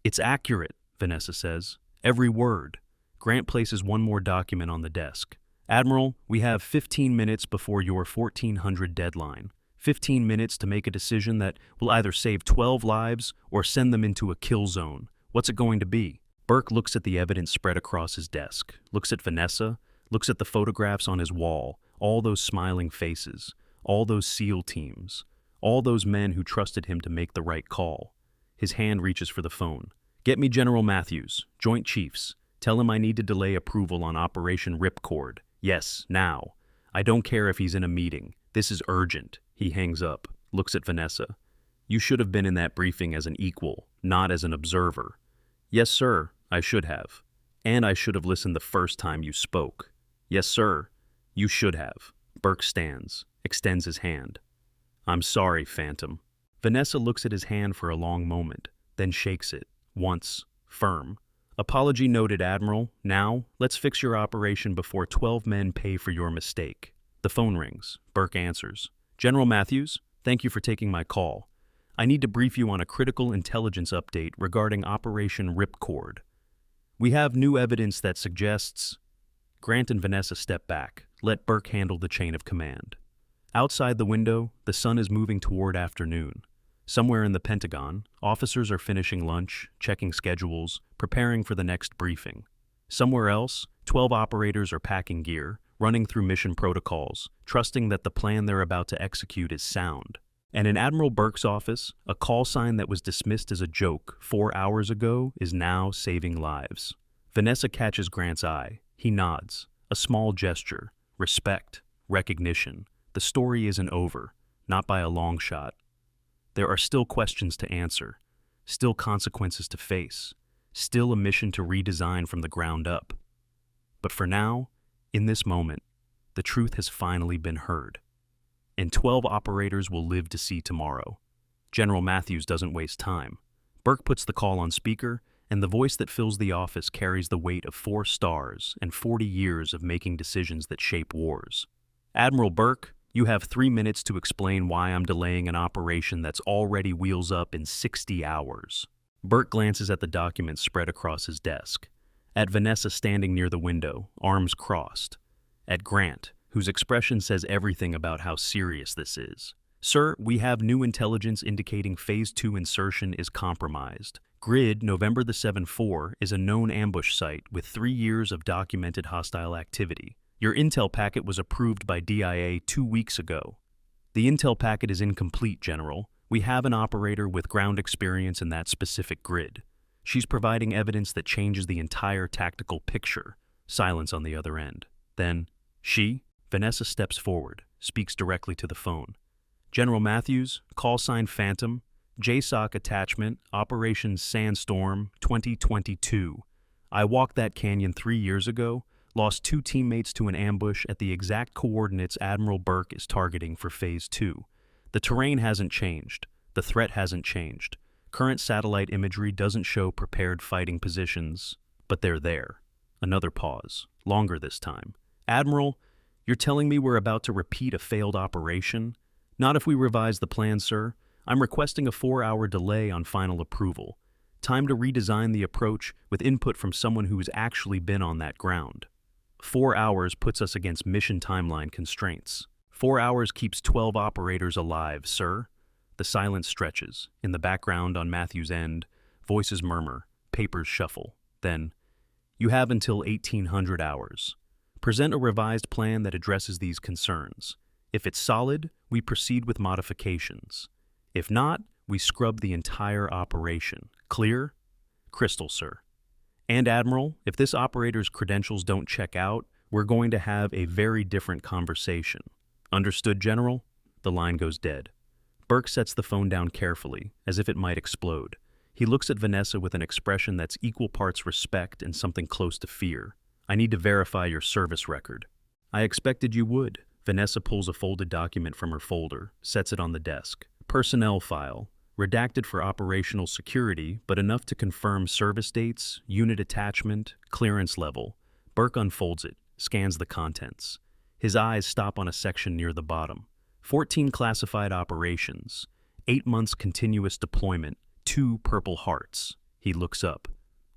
it's accurate, Vanessa says. Every word. Grant places one more document on the desk. Admiral, we have 15 minutes before your 1400 deadline. 15 minutes to make a decision that will either save 12 lives or send them into a kill zone. What's it going to be? Burke looks at the evidence spread across his desk, looks at Vanessa, looks at the photographs on his wall, all those smiling faces, all those SEAL teams, all those men who trusted him to make the right call. His hand reaches for the phone. Get me General Matthews, Joint Chiefs. Tell him I need to delay approval on Operation Ripcord. Yes, now. I don't care if he's in a meeting. This is urgent. He hangs up, looks at Vanessa. You should have been in that briefing as an equal, not as an observer. Yes, sir, I should have. And I should have listened the first time you spoke. Yes, sir, you should have. Burke stands, extends his hand. I'm sorry, Phantom. Vanessa looks at his hand for a long moment, then shakes it, once, firm. Apology noted, Admiral. Now, let's fix your operation before 12 men pay for your mistake. The phone rings. Burke answers. General Matthews, thank you for taking my call. I need to brief you on a critical intelligence update regarding Operation Ripcord. We have new evidence that suggests... Grant and Vanessa step back. Let Burke handle the chain of command. Outside the window, the sun is moving toward afternoon. Somewhere in the Pentagon, officers are finishing lunch, checking schedules, preparing for the next briefing. Somewhere else, 12 operators are packing gear, running through mission protocols, trusting that the plan they're about to execute is sound. And in Admiral Burke's office, a call sign that was dismissed as a joke 4 hours ago is now saving lives. Vanessa catches Grant's eye. He nods. A small gesture. Respect. Recognition. The story isn't over. Not by a long shot. There are still questions to answer. Still consequences to face. Still a mission to redesign from the ground up. But for now, in this moment, the truth has finally been heard. And 12 operators will live to see tomorrow. General Matthews doesn't waste time. Burke puts the call on speaker, and the voice that fills the office carries the weight of 4 stars and 40 years of making decisions that shape wars. Admiral Burke, you have 3 minutes to explain why I'm delaying an operation that's already wheels up in 60 hours. Burke glances at the documents spread across his desk. At Vanessa standing near the window, arms crossed. At Grant, whose expression says everything about how serious this is. Sir, we have new intelligence indicating Phase 2 insertion is compromised. Grid, November the 7-4, is a known ambush site with 3 years of documented hostile activity. Your intel packet was approved by DIA 2 weeks ago. The intel packet is incomplete, General. We have an operator with ground experience in that specific grid. She's providing evidence that changes the entire tactical picture. Silence on the other end. Then, Vanessa steps forward, speaks directly to the phone. General Matthews, call sign Phantom, JSOC attachment, Operation Sandstorm 2022. I walked that canyon 3 years ago, lost 2 teammates to an ambush at the exact coordinates Admiral Burke is targeting for Phase 2. The terrain hasn't changed. The threat hasn't changed. Current satellite imagery doesn't show prepared fighting positions, but they're there. Another pause, longer this time. Admiral, you're telling me we're about to repeat a failed operation? Not if we revise the plan, sir. I'm requesting a 4-hour delay on final approval. Time to redesign the approach with input from someone who's actually been on that ground. 4 hours puts us against mission timeline constraints. 4 hours keeps 12 operators alive, sir. The silence stretches. In the background on Matthew's end, voices murmur, papers shuffle. Then, you have until 1800 hours. Present a revised plan that addresses these concerns. If it's solid, we proceed with modifications. If not, we scrub the entire operation. Clear? Crystal, sir. And Admiral, if this operator's credentials don't check out, we're going to have a very different conversation. Understood, General? The line goes dead. Burke sets the phone down carefully, as if it might explode. He looks at Vanessa with an expression that's equal parts respect and something close to fear. I need to verify your service record. I expected you would. Vanessa pulls a folded document from her folder, sets it on the desk. Personnel file, redacted for operational security, but enough to confirm service dates, unit attachment, clearance level. Burke unfolds it, scans the contents. His eyes stop on a section near the bottom. 14 classified operations, 8 months continuous deployment, 2 Purple Hearts. He looks up.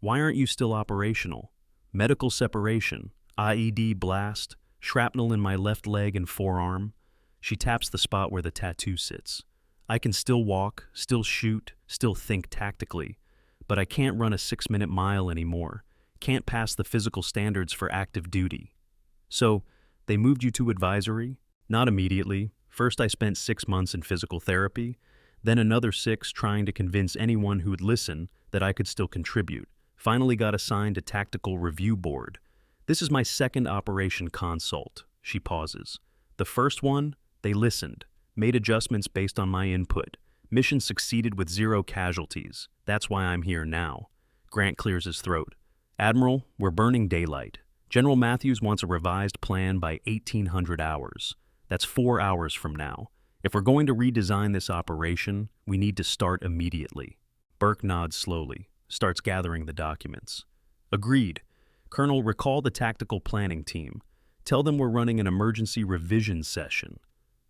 Why aren't you still operational? Medical separation, IED blast, shrapnel in my left leg and forearm. She taps the spot where the tattoo sits. I can still walk, still shoot, still think tactically, but I can't run a 6-minute mile anymore. Can't pass the physical standards for active duty. So, they moved you to advisory? Not immediately. First I spent 6 months in physical therapy, then another 6 trying to convince anyone who would listen that I could still contribute. Finally got assigned to Tactical Review Board. This is my 2nd operation consult. She pauses. The first one, they listened, made adjustments based on my input. Mission succeeded with 0 casualties. That's why I'm here now. Grant clears his throat. Admiral, we're burning daylight. General Matthews wants a revised plan by 1800 hours. That's 4 hours from now. If we're going to redesign this operation, we need to start immediately. Burke nods slowly, starts gathering the documents. Agreed. Colonel, recall the tactical planning team. Tell them we're running an emergency revision session.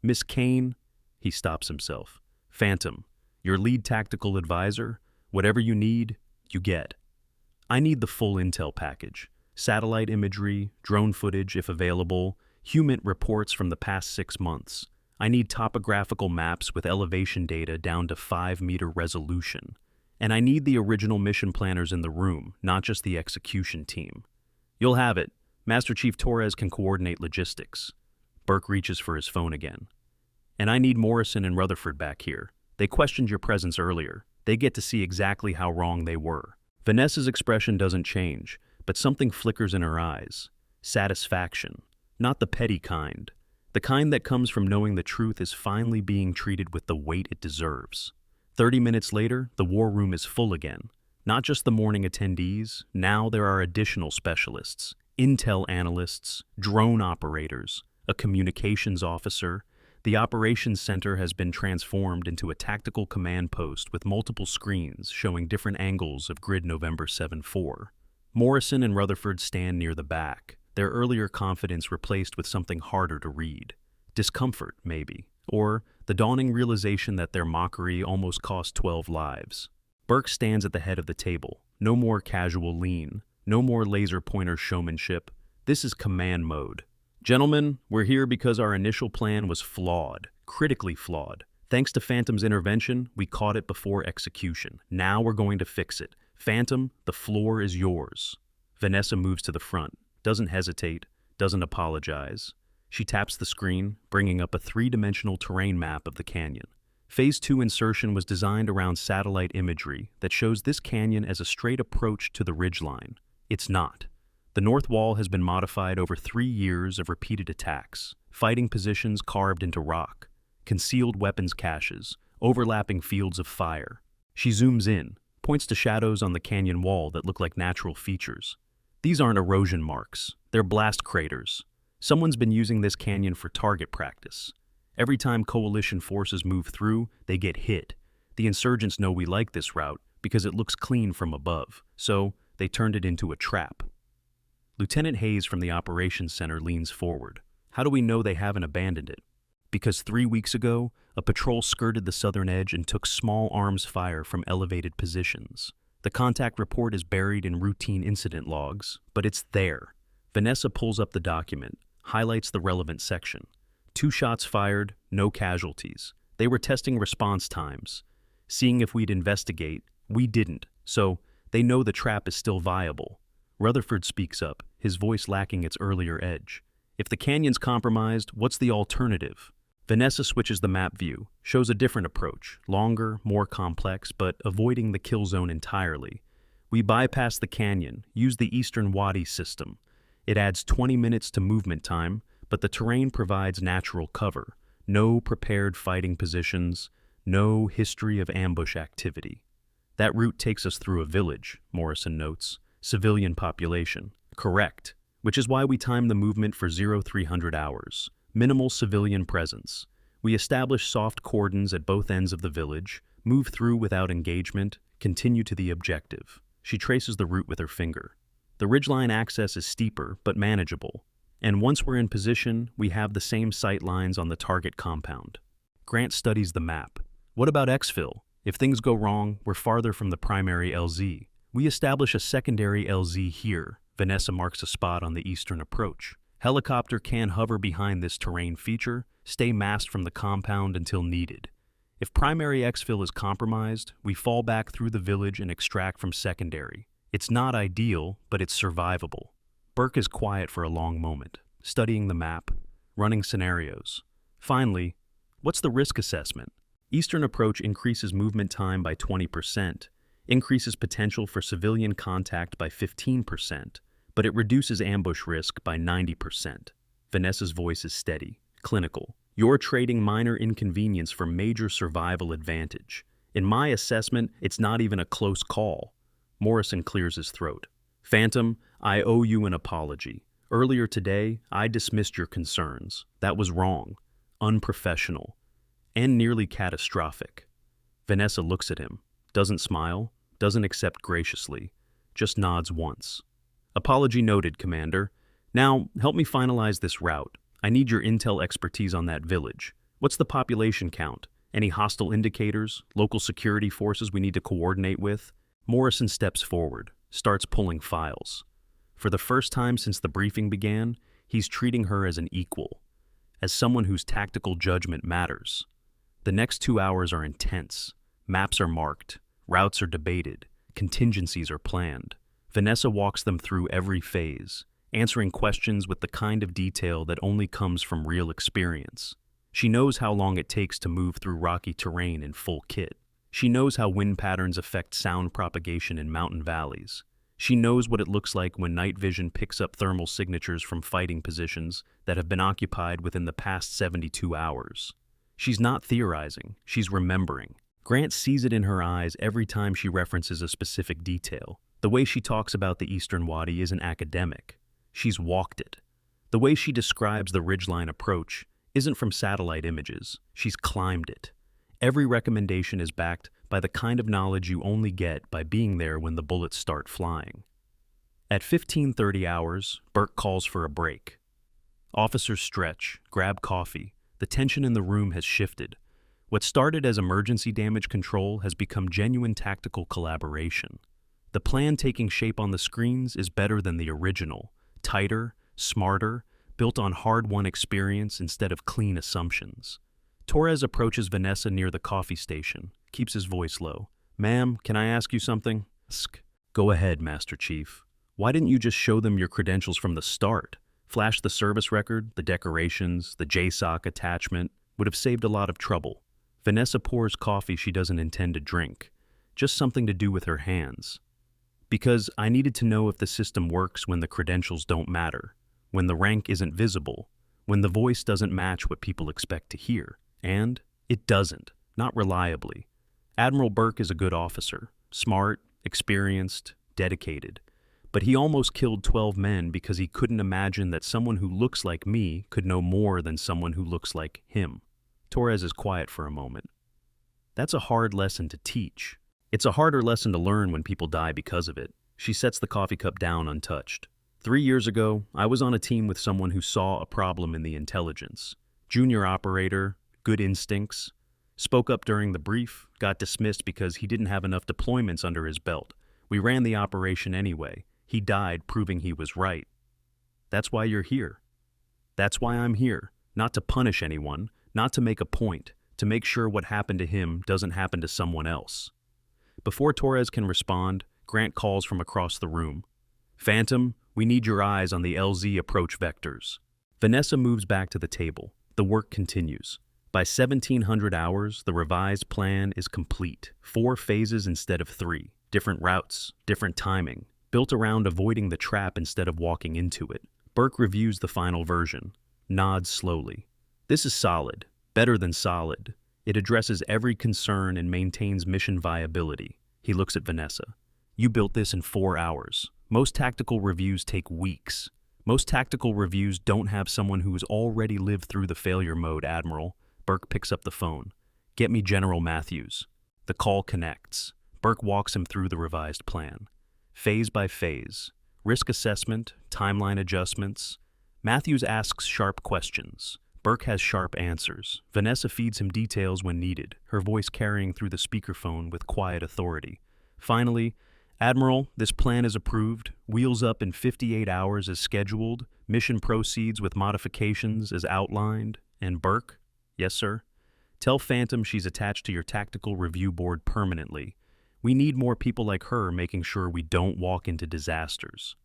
Miss Kane, he stops himself. Phantom, your lead tactical advisor, whatever you need, you get. I need the full intel package. Satellite imagery, drone footage if available, human reports from the past 6 months. I need topographical maps with elevation data down to 5-meter resolution. And I need the original mission planners in the room, not just the execution team. You'll have it. Master Chief Torres can coordinate logistics. Burke reaches for his phone again. And I need Morrison and Rutherford back here. They questioned your presence earlier. They get to see exactly how wrong they were. Vanessa's expression doesn't change, but something flickers in her eyes. Satisfaction. Not the petty kind. The kind that comes from knowing the truth is finally being treated with the weight it deserves. 30 minutes later, the war room is full again. Not just the morning attendees, now there are additional specialists, intel analysts, drone operators, a communications officer. The operations center has been transformed into a tactical command post with multiple screens showing different angles of grid November 7-4. Morrison and Rutherford stand near the back, their earlier confidence replaced with something harder to read. Discomfort, maybe, or the dawning realization that their mockery almost cost 12 lives. Burke stands at the head of the table, no more casual lean, No more laser pointer showmanship. This is command mode. Gentlemen, we're here because our initial plan was flawed, critically flawed. Thanks to Phantom's intervention, we caught it before execution. Now we're going to fix it. Phantom, the floor is yours. Vanessa moves to the front, doesn't hesitate, doesn't apologize. She taps the screen, bringing up a three-dimensional terrain map of the canyon. Phase 2 insertion was designed around satellite imagery that shows this canyon as a straight approach to the ridgeline. It's not. The north wall has been modified over 3 years of repeated attacks, fighting positions carved into rock, concealed weapons caches, overlapping fields of fire. She zooms in, points to shadows on the canyon wall that look like natural features. These aren't erosion marks, they're blast craters. Someone's been using this canyon for target practice. Every time coalition forces move through, they get hit. The insurgents know we like this route because it looks clean from above, so they turned it into a trap. Lieutenant Hayes from the Operations Center leans forward. How do we know they haven't abandoned it? Because 3 weeks ago, a patrol skirted the southern edge and took small arms fire from elevated positions. The contact report is buried in routine incident logs, but it's there. Vanessa pulls up the document, highlights the relevant section. 2 shots fired, no casualties. They were testing response times, seeing if we'd investigate. We didn't, so they know the trap is still viable. Rutherford speaks up, his voice lacking its earlier edge. If the canyon's compromised, what's the alternative? Vanessa switches the map view, shows a different approach, longer, more complex, but avoiding the kill zone entirely. We bypass the canyon, use the Eastern Wadi system. It adds 20 minutes to movement time, but the terrain provides natural cover. No prepared fighting positions, no history of ambush activity. That route takes us through a village, Morrison notes. Civilian population. Correct. Which is why we time the movement for 0300 hours. Minimal civilian presence. We establish soft cordons at both ends of the village, move through without engagement, continue to the objective. She traces the route with her finger. The ridgeline access is steeper, but manageable. And once we're in position, we have the same sight lines on the target compound. Grant studies the map. What about exfil? If things go wrong, we're farther from the primary LZ. We establish a secondary LZ here. Vanessa marks a spot on the eastern approach. Helicopter can hover behind this terrain feature, stay masked from the compound until needed. If primary exfil is compromised, we fall back through the village and extract from secondary. It's not ideal, but it's survivable. Burke is quiet for a long moment, studying the map, running scenarios. Finally, what's the risk assessment? Eastern approach increases movement time by 20%, increases potential for civilian contact by 15%, but it reduces ambush risk by 90%. Vanessa's voice is steady, clinical. You're trading minor inconvenience for major survival advantage. In my assessment, it's not even a close call. Morrison clears his throat. Phantom, I owe you an apology. Earlier today, I dismissed your concerns. That was wrong, unprofessional, and nearly catastrophic. Vanessa looks at him. Doesn't smile, doesn't accept graciously, just nods once. Apology noted, Commander. Now, help me finalize this route. I need your intel expertise on that village. What's the population count? Any hostile indicators? Local security forces we need to coordinate with? Morrison steps forward, starts pulling files. For the first time since the briefing began, he's treating her as an equal, as someone whose tactical judgment matters. The next 2 hours are intense. Maps are marked, routes are debated, contingencies are planned. Vanessa walks them through every phase, answering questions with the kind of detail that only comes from real experience. She knows how long it takes to move through rocky terrain in full kit. She knows how wind patterns affect sound propagation in mountain valleys. She knows what it looks like when night vision picks up thermal signatures from fighting positions that have been occupied within the past 72 hours. She's not theorizing, she's remembering. Grant sees it in her eyes every time she references a specific detail. The way she talks about the Eastern Wadi isn't academic. She's walked it. The way she describes the ridgeline approach isn't from satellite images. She's climbed it. Every recommendation is backed by the kind of knowledge you only get by being there when the bullets start flying. At 15:30 hours, Burke calls for a break. Officers stretch, grab coffee. The tension in the room has shifted. What started as emergency damage control has become genuine tactical collaboration. The plan taking shape on the screens is better than the original, tighter, smarter, built on hard-won experience instead of clean assumptions. Torres approaches Vanessa near the coffee station, keeps his voice low. "Ma'am, can I ask you something?" "Go ahead, Master Chief. Why didn't you just show them your credentials from the start? Flash the service record, the decorations, the JSOC attachment would have saved a lot of trouble." Vanessa pours coffee she doesn't intend to drink, just something to do with her hands. "Because I needed to know if the system works when the credentials don't matter, when the rank isn't visible, when the voice doesn't match what people expect to hear. And it doesn't, not reliably. Admiral Burke is a good officer, smart, experienced, dedicated. But he almost killed 12 men because he couldn't imagine that someone who looks like me could know more than someone who looks like him." Torres is quiet for a moment. "That's a hard lesson to teach. It's a harder lesson to learn when people die because of it." She sets the coffee cup down untouched. 3 years ago, I was on a team with someone who saw a problem in the intelligence. Junior operator, good instincts. Spoke up during the brief, got dismissed because he didn't have enough deployments under his belt. We ran the operation anyway. He died proving he was right. That's why you're here. That's why I'm here. Not to punish anyone, not to make a point, to make sure what happened to him doesn't happen to someone else. Before Torres can respond, Grant calls from across the room. "Phantom, we need your eyes on the LZ approach vectors." Vanessa moves back to the table. The work continues. By 1700 hours, the revised plan is complete. 4 phases instead of 3. Different routes, different timing, built around avoiding the trap instead of walking into it. Burke reviews the final version, nods slowly. "This is solid, better than solid. It addresses every concern and maintains mission viability." He looks at Vanessa. "You built this in 4 hours. Most tactical reviews take weeks. Most tactical reviews don't have someone who's already lived through the failure mode, Admiral." Burke picks up the phone. "Get me General Matthews." The call connects. Burke walks him through the revised plan. Phase by phase. Risk assessment, timeline adjustments. Matthews asks sharp questions. Burke has sharp answers. Vanessa feeds him details when needed, her voice carrying through the speakerphone with quiet authority. Finally, "Admiral, this plan is approved. Wheels up in 58 hours as scheduled. Mission proceeds with modifications as outlined." And Burke? "Yes, sir." "Tell Phantom she's attached to your tactical review board permanently. We need more people like her making sure we don't walk into disasters."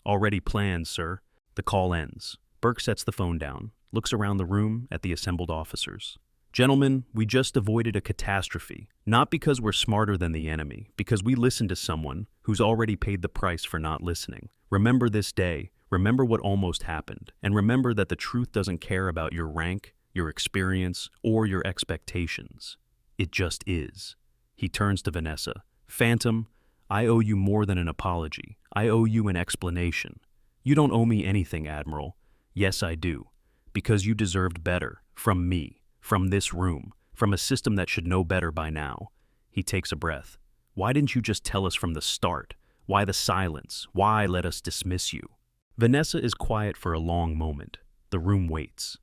"Already planned, sir." The call ends. Burke sets the phone down, looks around the room at the assembled officers. "Gentlemen, we just avoided a catastrophe. Not because we're smarter than the enemy, because we listened to someone who's already paid the price for not listening. Remember this day. Remember what almost happened. And remember that the truth doesn't care about your rank, your experience, or your expectations. It just is." He turns to Vanessa. "Phantom, I owe you more than an apology. I owe you an explanation." "You don't owe me anything, Admiral." "Yes, I do. Because you deserved better. From me. From this room. From a system that should know better by now." He takes a breath. "Why didn't you just tell us from the start? Why the silence? Why let us dismiss you?" Vanessa is quiet for a long moment. The room waits.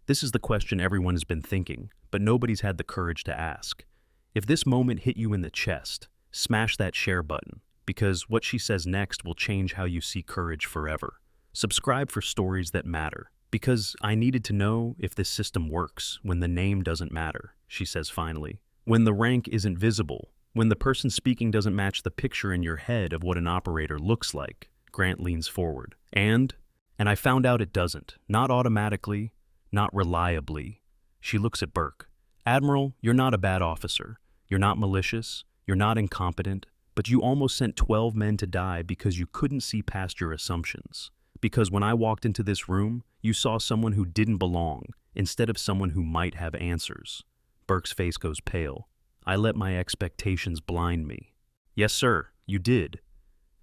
This is the question everyone has been thinking, but nobody's had the courage to ask. If this moment hit you in the chest, smash that share button, because what she says next will change how you see courage forever. Subscribe for stories that matter, because I needed to know if this system works when the name doesn't matter, she says finally. When the rank isn't visible, when the person speaking doesn't match the picture in your head of what an operator looks like. Grant leans forward. And I found out it doesn't. Not automatically, not reliably. She looks at Burke. "Admiral, you're not a bad officer. You're not malicious. You're not incompetent. But you almost sent 12 men to die because you couldn't see past your assumptions. Because when I walked into this room, you saw someone who didn't belong, instead of someone who might have answers." Burke's face goes pale. "I let my expectations blind me." "Yes, sir, you did.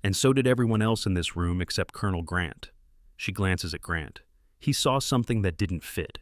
And so did everyone else in this room except Colonel Grant." She glances at Grant. "He saw something that didn't fit.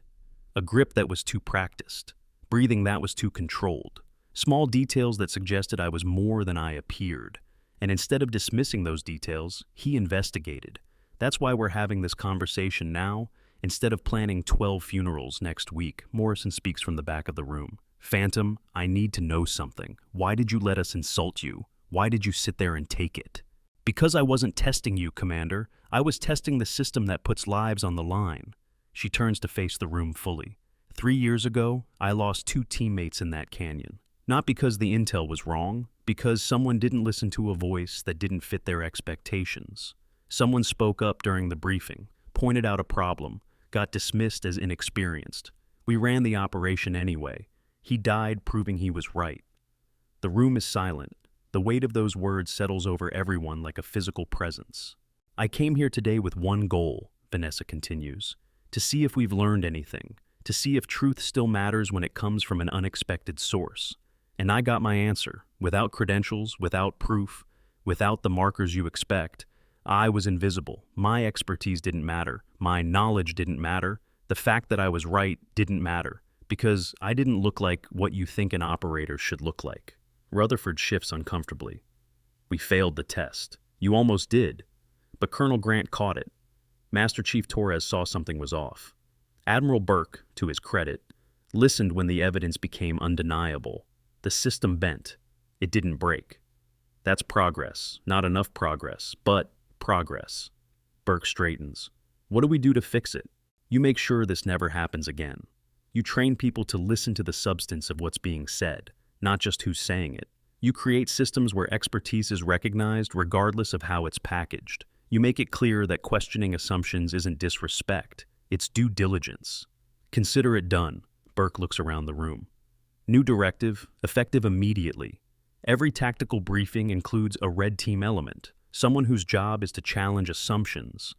A grip that was too practiced. Breathing that was too controlled. Small details that suggested I was more than I appeared. And instead of dismissing those details, he investigated. That's why we're having this conversation now, instead of planning 12 funerals next week." Morrison speaks from the back of the room. "Phantom, I need to know something. Why did you let us insult you? Why did you sit there and take it? Because I wasn't testing you, Commander. I was testing the system that puts lives on the line. She turns to face the room fully. 3 years ago, I lost 2 teammates in that canyon. Not because the intel was wrong, because someone didn't listen to a voice that didn't fit their expectations. Someone spoke up during the briefing, pointed out a problem, got dismissed as inexperienced. We ran the operation anyway. He died proving he was right. The room is silent. The weight of those words settles over everyone like a physical presence. I came here today with one goal, Vanessa continues, to see if we've learned anything, to see if truth still matters when it comes from an unexpected source. And I got my answer, without credentials, without proof, without the markers you expect. I was invisible. My expertise didn't matter. My knowledge didn't matter. The fact that I was right didn't matter, because I didn't look like what you think an operator should look like. Rutherford shifts uncomfortably. We failed the test. You almost did. But Colonel Grant caught it. Master Chief Torres saw something was off. Admiral Burke, to his credit, listened when the evidence became undeniable. The system bent. It didn't break. That's progress. Not enough progress, but progress. Burke straightens. What do we do to fix it? You make sure this never happens again. You train people to listen to the substance of what's being said, not just who's saying it. You create systems where expertise is recognized regardless of how it's packaged. You make it clear that questioning assumptions isn't disrespect, it's due diligence. Consider it done. Burke looks around the room. New directive, effective immediately. Every tactical briefing includes a red team element, someone whose job is to challenge assumptions,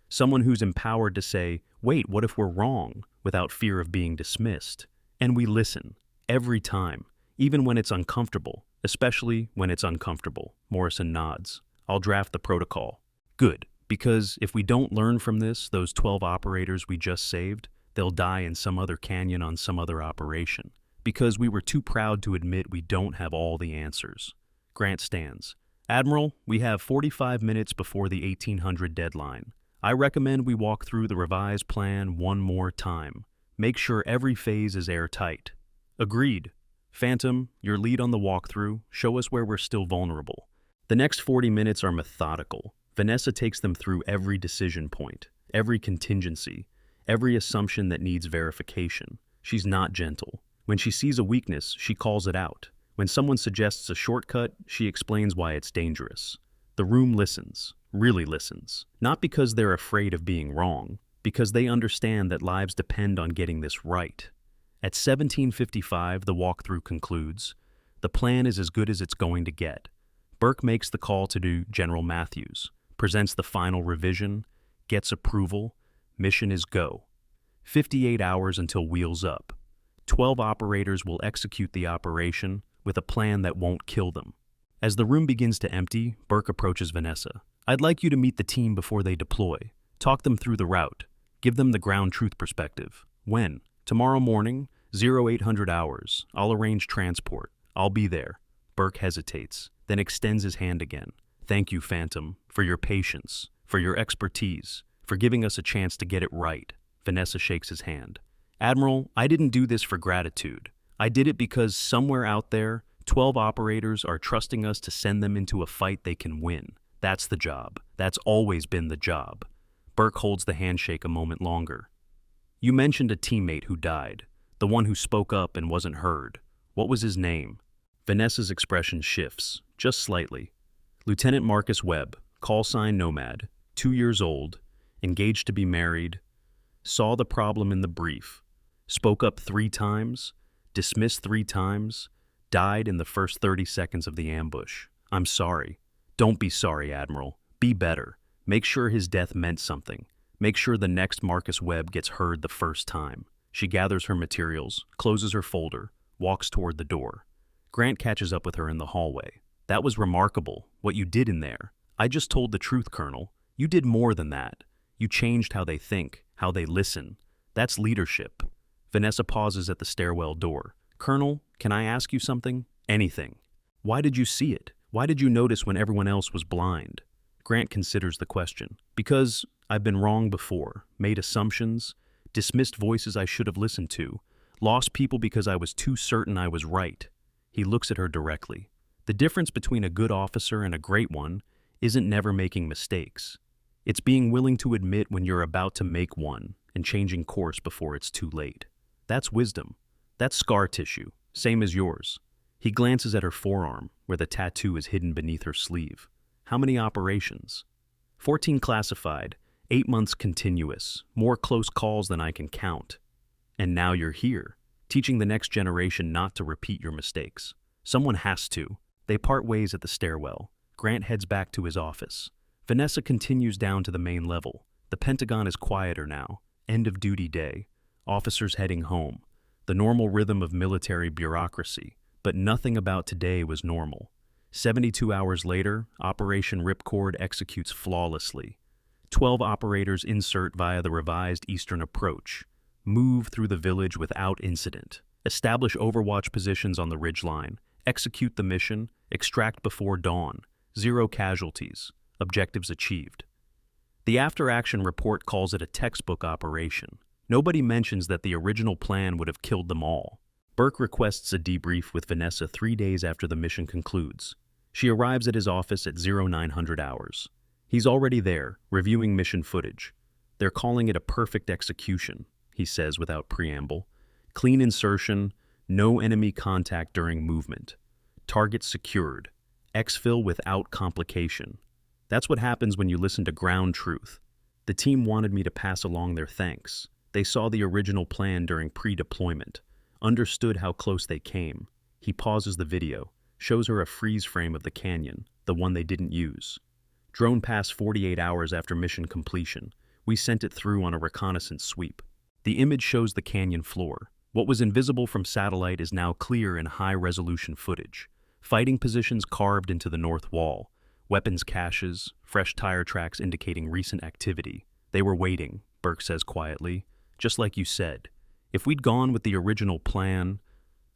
someone who's empowered to say, wait, what if we're wrong, without fear of being dismissed. And we listen, every time, even when it's uncomfortable, especially when it's uncomfortable. Morrison nods. I'll draft the protocol. Good, because if we don't learn from this, those 12 operators we just saved, they'll die in some other canyon on some other operation. Because we were too proud to admit we don't have all the answers. Grant stands. Admiral, we have 45 minutes before the 1800 deadline. I recommend we walk through the revised plan one more time. Make sure every phase is airtight. Agreed. Phantom, your lead on the walkthrough. Show us where we're still vulnerable. The next 40 minutes are methodical. Vanessa takes them through every decision point, every contingency, every assumption that needs verification. She's not gentle. When she sees a weakness, she calls it out. When someone suggests a shortcut, she explains why it's dangerous. The room listens, really listens. Not because they're afraid of being wrong, because they understand that lives depend on getting this right. At 17:55, the walkthrough concludes. The plan is as good as it's going to get. Burke makes the call to General Matthews, presents the final revision, gets approval. Mission is go. 58 hours until wheels up. 12 operators will execute the operation with a plan that won't kill them. As the room begins to empty, Burke approaches Vanessa. I'd like you to meet the team before they deploy. Talk them through the route. Give them the ground truth perspective. When? Tomorrow morning, 0800 hours. I'll arrange transport. I'll be there. Burke hesitates, then extends his hand again. Thank you, Phantom, for your patience, for your expertise, for giving us a chance to get it right. Vanessa shakes his hand. Admiral, I didn't do this for gratitude. I did it because somewhere out there, 12 operators are trusting us to send them into a fight they can win. That's the job. That's always been the job. Burke holds the handshake a moment longer. You mentioned a teammate who died, the one who spoke up and wasn't heard. What was his name? Vanessa's expression shifts, just slightly. Lieutenant Marcus Webb, call sign Nomad, 2 years old, engaged to be married, saw the problem in the brief, spoke up 3 times, dismissed 3 times, died in the first 30 seconds of the ambush. I'm sorry. Don't be sorry, Admiral. Be better. Make sure his death meant something. Make sure the next Marcus Webb gets heard the first time. She gathers her materials, closes her folder, walks toward the door. Grant catches up with her in the hallway. That was remarkable, what you did in there. I just told the truth, Colonel. You did more than that. You changed how they think, how they listen. That's leadership. Vanessa pauses at the stairwell door. Colonel, can I ask you something? Anything. Why did you see it? Why did you notice when everyone else was blind? Grant considers the question. Because I've been wrong before, made assumptions, dismissed voices I should have listened to, lost people because I was too certain I was right. He looks at her directly. The difference between a good officer and a great one isn't never making mistakes. It's being willing to admit when you're about to make one and changing course before it's too late. That's wisdom. That's scar tissue, same as yours. He glances at her forearm, where the tattoo is hidden beneath her sleeve. How many operations? 14 classified, 8 months continuous, more close calls than I can count. And now you're here, teaching the next generation not to repeat your mistakes. Someone has to. They part ways at the stairwell. Grant heads back to his office. Vanessa continues down to the main level. The Pentagon is quieter now. End of duty day. Officers heading home. The normal rhythm of military bureaucracy. But nothing about today was normal. 72 hours later, Operation Ripcord executes flawlessly. 12 operators insert via the revised Eastern approach. Move through the village without incident. Establish overwatch positions on the ridgeline. Execute the mission. Extract before dawn. 0 casualties. Objectives achieved. The after-action report calls it a textbook operation. Nobody mentions that the original plan would have killed them all. Burke requests a debrief with Vanessa 3 days after the mission concludes. She arrives at his office at 0900 hours. He's already there, reviewing mission footage. They're calling it a perfect execution, he says without preamble. Clean insertion, no enemy contact during movement. Target secured. Exfil without complication. That's what happens when you listen to ground truth. The team wanted me to pass along their thanks. They saw the original plan during pre-deployment, understood how close they came. He pauses the video, shows her a freeze frame of the canyon, the one they didn't use. Drone passed 48 hours after mission completion. We sent it through on a reconnaissance sweep. The image shows the canyon floor. What was invisible from satellite is now clear in high-resolution footage. Fighting positions carved into the north wall. Weapons caches, fresh tire tracks indicating recent activity. They were waiting, Burke says quietly. Just like you said. If we'd gone with the original plan,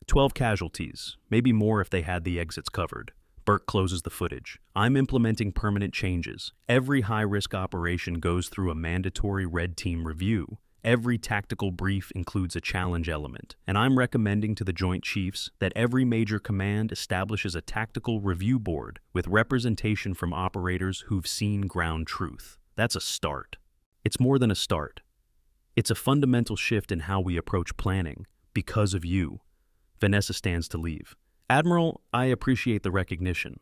12 casualties, maybe more if they had the exits covered. Burke closes the footage. I'm implementing permanent changes. Every high-risk operation goes through a mandatory red team review. Every tactical brief includes a challenge element. And I'm recommending to the Joint Chiefs that every major command establishes a tactical review board with representation from operators who've seen ground truth. That's a start. It's more than a start. It's a fundamental shift in how we approach planning, because of you. Vanessa stands to leave. Admiral, I appreciate the recognition.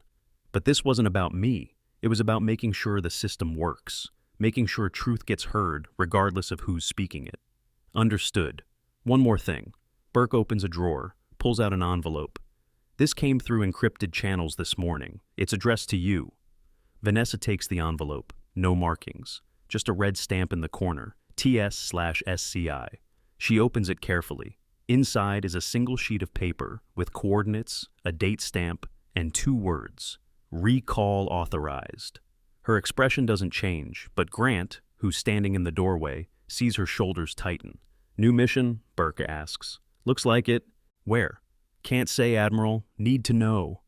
But this wasn't about me. It was about making sure the system works, making sure truth gets heard regardless of who's speaking it. Understood. One more thing. Burke opens a drawer, pulls out an envelope. This came through encrypted channels this morning. It's addressed to you. Vanessa takes the envelope. No markings. Just a red stamp in the corner. TS/SCI. She opens it carefully. Inside is a single sheet of paper with coordinates, a date stamp, and 2 words. Recall authorized. Her expression doesn't change, but Grant, who's standing in the doorway, sees her shoulders tighten. New mission? Burke asks. Looks like it. Where? Can't say, Admiral. Need to know.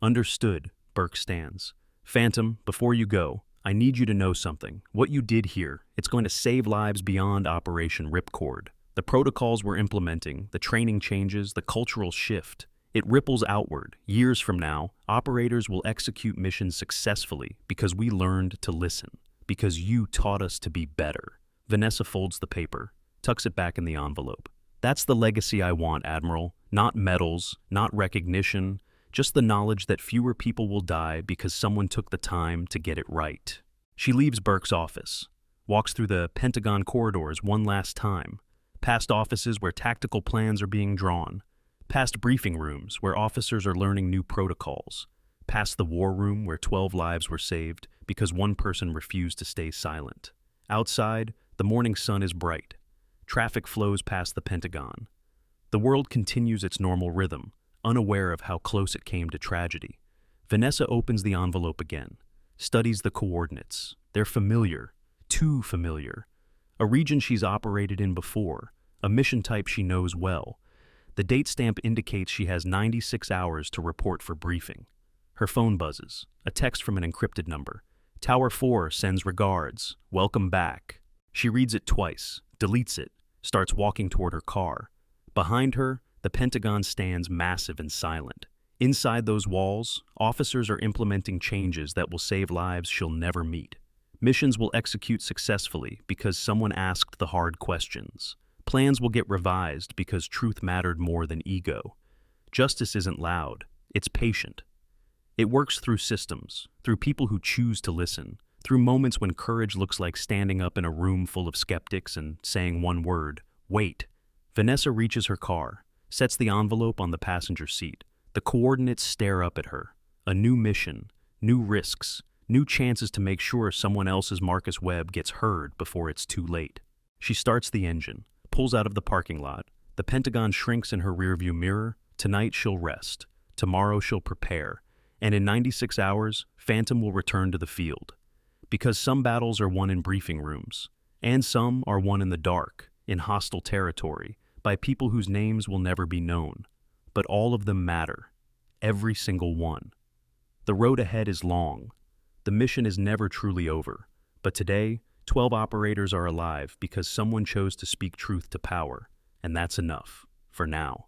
Understood. Burke stands. Phantom, before you go, I need you to know something. What you did here, it's going to save lives beyond Operation Ripcord. The protocols we're implementing, the training changes, the cultural shift, it ripples outward. Years from now, operators will execute missions successfully because we learned to listen, because you taught us to be better. Vanessa folds the paper, tucks it back in the envelope. That's the legacy I want, Admiral. Not medals, not recognition, just the knowledge that fewer people will die because someone took the time to get it right. She leaves Burke's office, walks through the Pentagon corridors one last time, past offices where tactical plans are being drawn, past briefing rooms where officers are learning new protocols, past the war room where 12 lives were saved because one person refused to stay silent. Outside, the morning sun is bright. Traffic flows past the Pentagon. The world continues its normal rhythm, unaware of how close it came to tragedy. Vanessa opens the envelope again, studies the coordinates. They're familiar, too familiar. A region she's operated in before, a mission type she knows well. The date stamp indicates she has 96 hours to report for briefing. Her phone buzzes, a text from an encrypted number. Tower 4 sends regards. Welcome back. She reads it twice, deletes it, starts walking toward her car. Behind her, the Pentagon stands massive and silent. Inside those walls, officers are implementing changes that will save lives she'll never meet. Missions will execute successfully because someone asked the hard questions. Plans will get revised because truth mattered more than ego. Justice isn't loud, it's patient. It works through systems, through people who choose to listen, through moments when courage looks like standing up in a room full of skeptics and saying one word, wait. Vanessa reaches her car, sets the envelope on the passenger seat. The coordinates stare up at her. A new mission, new risks, new chances to make sure someone else's Marcus Webb gets heard before it's too late. She starts the engine, pulls out of the parking lot. The Pentagon shrinks in her rearview mirror. Tonight she'll rest. Tomorrow she'll prepare. And in 96 hours, Phantom will return to the field. Because some battles are won in briefing rooms, and some are won in the dark, in hostile territory, by people whose names will never be known. But all of them matter. Every single one. The road ahead is long. The mission is never truly over. But today, 12 operators are alive because someone chose to speak truth to power. And that's enough. For now.